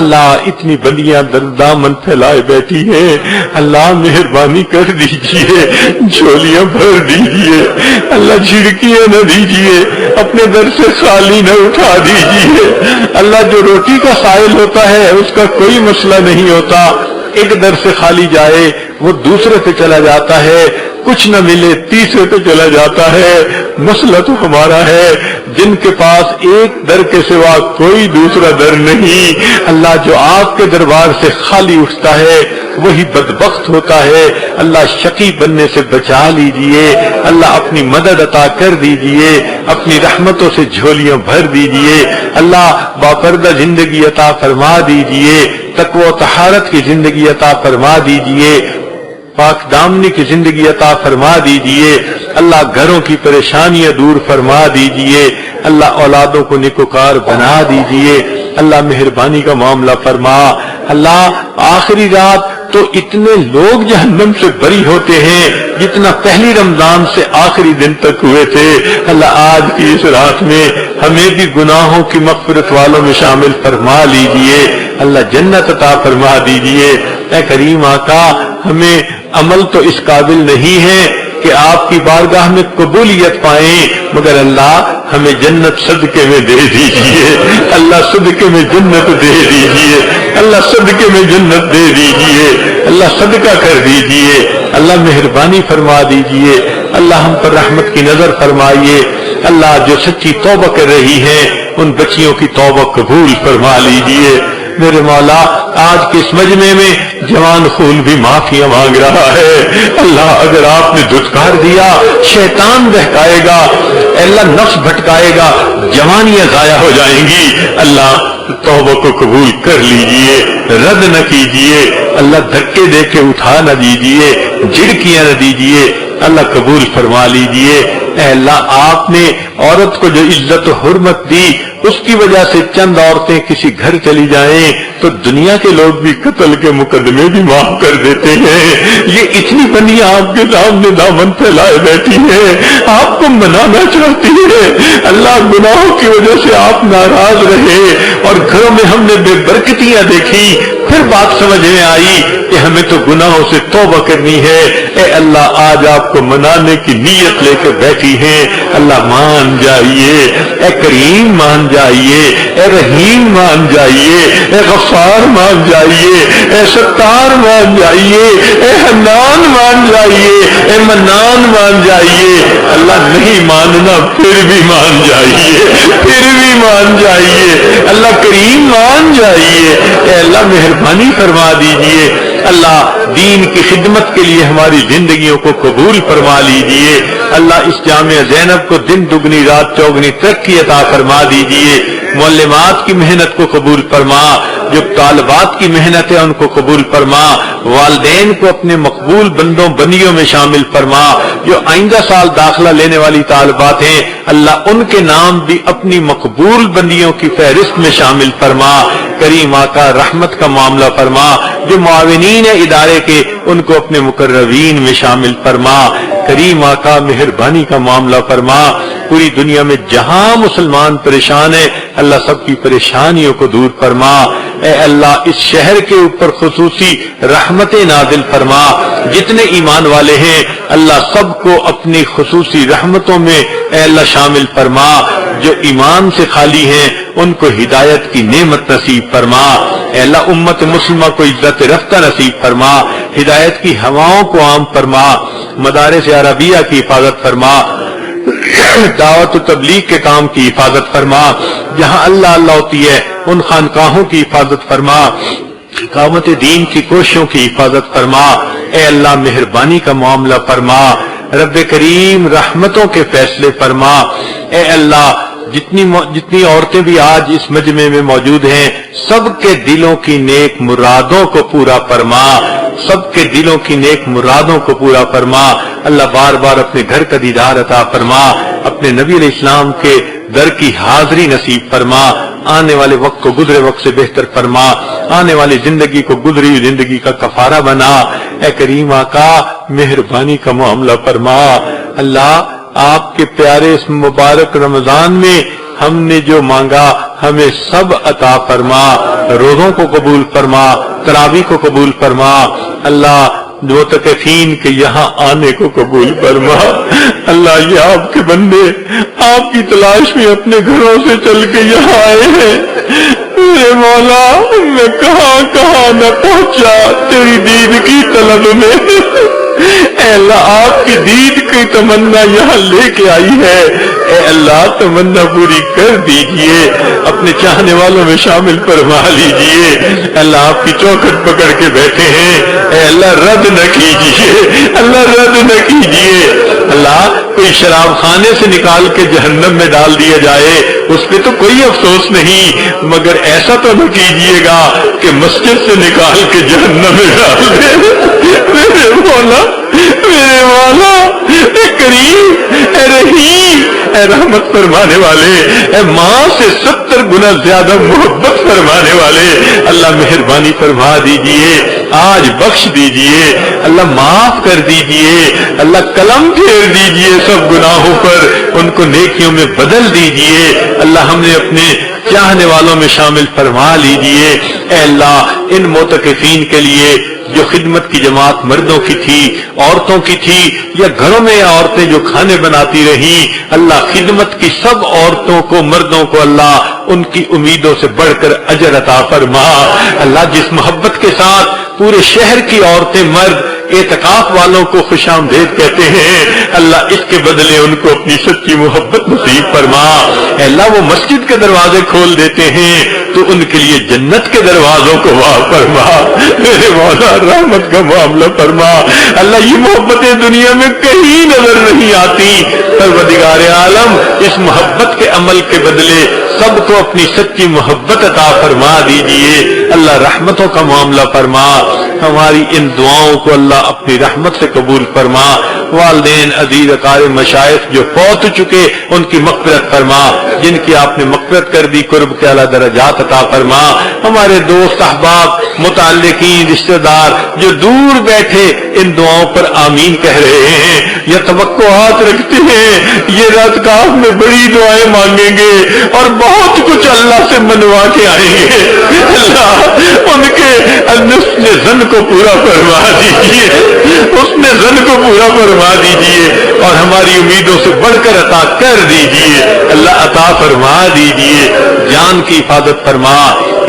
S1: اللہ اتنی بندیاں دامن پھیلائے بیٹھی ہیں, اللہ مہربانی کر دیجئے, جھولیاں بھر دیجئے, اللہ جھڑکیاں نہ دیجئے, اپنے در سے خالی نہ اٹھا دیجئے. اللہ جو روٹی کا سائل ہوتا ہے اس کا کوئی مسئلہ نہیں ہوتا, ایک در سے خالی جائے وہ دوسرے پہ چلا جاتا ہے, کچھ نہ ملے تیسرے پہ چلا جاتا ہے. مسئلہ تو ہمارا ہے جن کے پاس ایک در کے سوا کوئی دوسرا در نہیں. اللہ جو آپ کے دربار سے خالی اٹھتا ہے وہی بدبخت ہوتا ہے. اللہ شقی بننے سے بچا لیجئے, اللہ اپنی مدد عطا کر دیجئے, اپنی رحمتوں سے جھولیاں بھر دیجئے. اللہ باپردہ زندگی عطا فرما دیجئے, تقوی و طہارت کی زندگی عطا فرما دیجئے, پاک دامنی کی زندگی عطا فرما دیجئے. اللہ گھروں کی پریشانیاں دور فرما دیجئے, اللہ اولادوں کو نیکوکار بنا دیجئے. اللہ مہربانی کا معاملہ فرما. اللہ آخری رات تو اتنے لوگ جہنم سے بری ہوتے ہیں جتنا پہلی رمضان سے آخری دن تک ہوئے تھے. اللہ آج کی اس رات میں ہمیں بھی گناہوں کی مغفرت والوں میں شامل فرما لیجئے. اللہ جنت عطا فرما دیجئے. اے کریم آقا, ہمیں عمل تو اس قابل نہیں ہے کہ آپ کی بارگاہ میں قبولیت پائیں, مگر اللہ ہمیں جنت صدقے میں دے دیجئے. اللہ صدقے میں جنت دے دیجئے, اللہ صدقے میں جنت دے دیجئے, اللہ صدقہ کر دیجئے. اللہ مہربانی فرما دیجئے. اللہ ہم پر رحمت کی نظر فرمائیے. اللہ جو سچی توبہ کر رہی ہیں ان بچیوں کی توبہ قبول فرما لیجئے. میرے مولا, آج کے اس مجمع میں جوان خون بھی معافیاں مانگ رہا ہے. اللہ اگر آپ نے دھتکار دیا شیطان بہکائے گا, اللہ نفس بھٹکائے گا, جوانیاں ضائع ہو جائیں گی. اللہ توبہ کو قبول کر لیجئے, رد نہ کیجئے. اللہ دھکے دے کے اٹھا نہ دیجئے, جھڑکیاں نہ دیجئے. اللہ قبول فرما لیجئے. اے اللہ, آپ نے عورت کو جو عزت و حرمت دی اس کی وجہ سے چند عورتیں کسی گھر چلی جائیں تو دنیا کے لوگ بھی قتل کے مقدمے بھی معاف کر دیتے ہیں. یہ اتنی بندیاں آپ کے سامنے دامن پھیلائے بیٹھی ہیں, آپ کو منانا چاہتی ہے. اللہ گناہوں کی وجہ سے آپ ناراض رہے اور گھروں میں ہم نے بے برکتیاں دیکھی, پھر بات سمجھ میں آئی کہ ہمیں تو گناہوں سے توبہ کرنی ہے. اے اللہ, آج آپ کو منانے کی نیت لے کے بیٹھی ہیں. اللہ مان جائیے, اے کریم مان جائیے, اے رحیم مان جائیے, اے غفار مان جائیے, اے ستار مان جائیے, اے حنان مان جائیے, اے منان مان جائیے. اللہ نہیں ماننا پھر بھی مان جائیے, پھر بھی مان جائیے. اللہ کریم مان جائیے. اے اللہ مہربانی فرما دیجئے. اللہ دین کی خدمت کے لیے ہماری زندگیوں کو قبول فرما لیجئے. اللہ اس جامعہ زینب کو دن دگنی رات چوگنی ترقی عطا فرما دیجئے. معلمات کی محنت کو قبول فرما, جو طالبات کی محنت ہے ان کو قبول فرما. والدین کو اپنے مقبول بندوں بندیوں میں شامل فرما. جو آئندہ سال داخلہ لینے والی طالبات ہیں اللہ ان کے نام بھی اپنی مقبول بندیوں کی فہرست میں شامل فرما. کریم آقا رحمت کا معاملہ فرما. جو معاونین ادارے کے ان کو اپنے مقربین میں شامل فرما. کریم آقا مہربانی کا معاملہ فرما. پوری دنیا میں جہاں مسلمان پریشان ہیں اللہ سب کی پریشانیوں کو دور فرما. اے اللہ اس شہر کے اوپر خصوصی رحمت نازل فرما. جتنے ایمان والے ہیں اللہ سب کو اپنی خصوصی رحمتوں میں اے اللہ شامل فرما. جو ایمان سے خالی ہیں ان کو ہدایت کی نعمت نصیب فرما. اے اللہ امت مسلمہ کو عزت رفتہ نصیب فرما. ہدایت کی ہواؤں کو عام فرما. مدارس عربیہ کی حفاظت فرما. دعوت و تبلیغ کے کام کی حفاظت فرما، جہاں اللہ اللہ ہوتی ہے ان خانقاہوں کی حفاظت فرما، اقامت دین کی کوششوں کی حفاظت فرما۔ اے اللہ مہربانی کا معاملہ فرما، رب کریم رحمتوں کے فیصلے فرما۔ اے اللہ جتنی عورتیں بھی آج اس مجمع میں موجود ہیں، سب کے دلوں کی نیک مرادوں کو پورا فرما، سب کے دلوں کی نیک مرادوں کو پورا فرما۔ اللہ بار بار اپنے گھر کا دیدار عطا فرما، اپنے نبی علیہ السلام کے در کی حاضری نصیب فرما، آنے والے وقت کو گزرے وقت سے بہتر فرما، آنے والی زندگی کو گزری ہوئی زندگی کا کفارہ بنا۔ اے کریم آقا مہربانی کا معاملہ فرما۔ اللہ آپ کے پیارے اس مبارک رمضان میں ہم نے جو مانگا ہمیں سب عطا فرما، روزوں کو قبول فرما، تراویح کو قبول فرما۔ اللہ معتکفین کے یہاں آنے کو قبول فرما۔ اللہ یہ آپ کے بندے آپ کی تلاش میں اپنے گھروں سے چل کے یہاں آئے ہیں، میرے مولا میں کہاں کہاں نہ پہنچا تیری دید کی طلب میں۔ اے اللہ آپ کی دید کی تمنا یہاں لے کے آئی ہے، اے اللہ تمنا پوری کر دیجئے، اپنے چاہنے والوں میں شامل فرما لیجئے۔ اللہ آپ کی چوکھٹ پکڑ کے بیٹھے ہیں، اے اللہ رد نہ کیجئے، اللہ رد نہ کیجئے۔ اللہ کوئی شراب خانے سے نکال کے جہنم میں ڈال دیا جائے اس پہ تو کوئی افسوس نہیں، مگر ایسا تو نہ کیجئے گا کہ مسجد سے نکال کے جہنم میں ڈال دے۔ میرے مولا میرے مولا، اے کریم، اے رحیم، اے رحمت فرمانے والے، اے ماں سے 70 گنا زیادہ محبت فرمانے والے، اللہ مہربانی فرما دیجئے، آج بخش دیجئے، اللہ معاف کر دیجئے، اللہ قلم پھیر دیجئے سب گناہوں پر، ان کو نیکیوں میں بدل دیجئے۔ اللہ ہم نے اپنے چاہنے والوں میں شامل فرما لیجئے۔ اے اللہ ان معتکفین کے لیے جو خدمت کی جماعت مردوں کی تھی، عورتوں کی تھی، یا گھروں میں عورتیں جو کھانے بناتی رہیں، اللہ خدمت کی سب عورتوں کو مردوں کو اللہ ان کی امیدوں سے بڑھ کر اجر عطا فرما۔ اللہ جس محبت کے ساتھ پورے شہر کی عورتیں مرد اعتکاف والوں کو خوش آمدید کہتے ہیں، اللہ اس کے بدلے ان کو اپنی سچی محبت نصیب فرما۔ اے اللہ وہ مسجد کے دروازے کھول دیتے ہیں تو ان کے لیے جنت کے دروازوں کو واہ فرما۔ میرے مولا رحمت کا معاملہ فرما۔ اللہ یہ محبتیں دنیا میں کہیں نظر نہیں آتی، پروردگار عالم اس محبت کے عمل کے بدلے سب کو اپنی سچی محبت عطا فرما دیجئے۔ اللہ رحمتوں کا معاملہ فرما، ہماری ان دعاؤں کو اللہ اپنی رحمت سے قبول فرما۔ والدین عزیز اقارب مشائخ جو فوت چکے ان کی مغفرت فرما، جن کی آپ نے مغفرت کر دی قرب کے اعلیٰ درجات عطا فرما۔ ہمارے دوست احباب متعلقین رشتہ دار جو دور بیٹھے ان دعاؤں پر آمین کہہ رہے ہیں یا توقعات رکھتے ہیں یہ رات کاف میں بڑی دعائیں مانگیں گے اور بہت کچھ اللہ سے منوا کے آئیں گے، اللہ ان کے حسن ظن کو پورا فرما دیجیے، حسن ظن کو پورا فرما دیجیے اور ہماری امیدوں سے بڑھ کر عطا کر دیجیے۔ اللہ عطا فرما دیجیے، جان کی حفاظت فرما،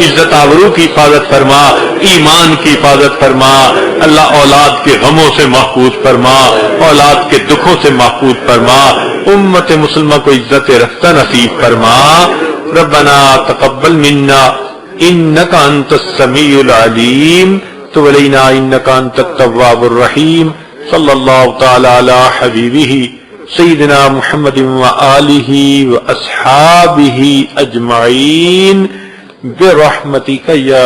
S1: عزت آبرو کی حفاظت فرما، ایمان کی حفاظت فرما۔ اللہ اولاد کے غموں سے محفوظ فرما، اولاد کے دکھوں سے محفوظ فرما، امت مسلمہ کو عزت رفتہ نصیب فرما۔ ربنا تقبل منا انک انت السمیع العلیم تب علینا انک انت التواب الرحیم۔ صلی اللہ تعالی علی حبیبہ سیدنا محمد وآلہ واصحابہ اجمعین برحمتک یا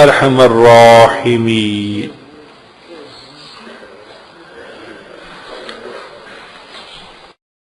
S1: ارحم الراحمین۔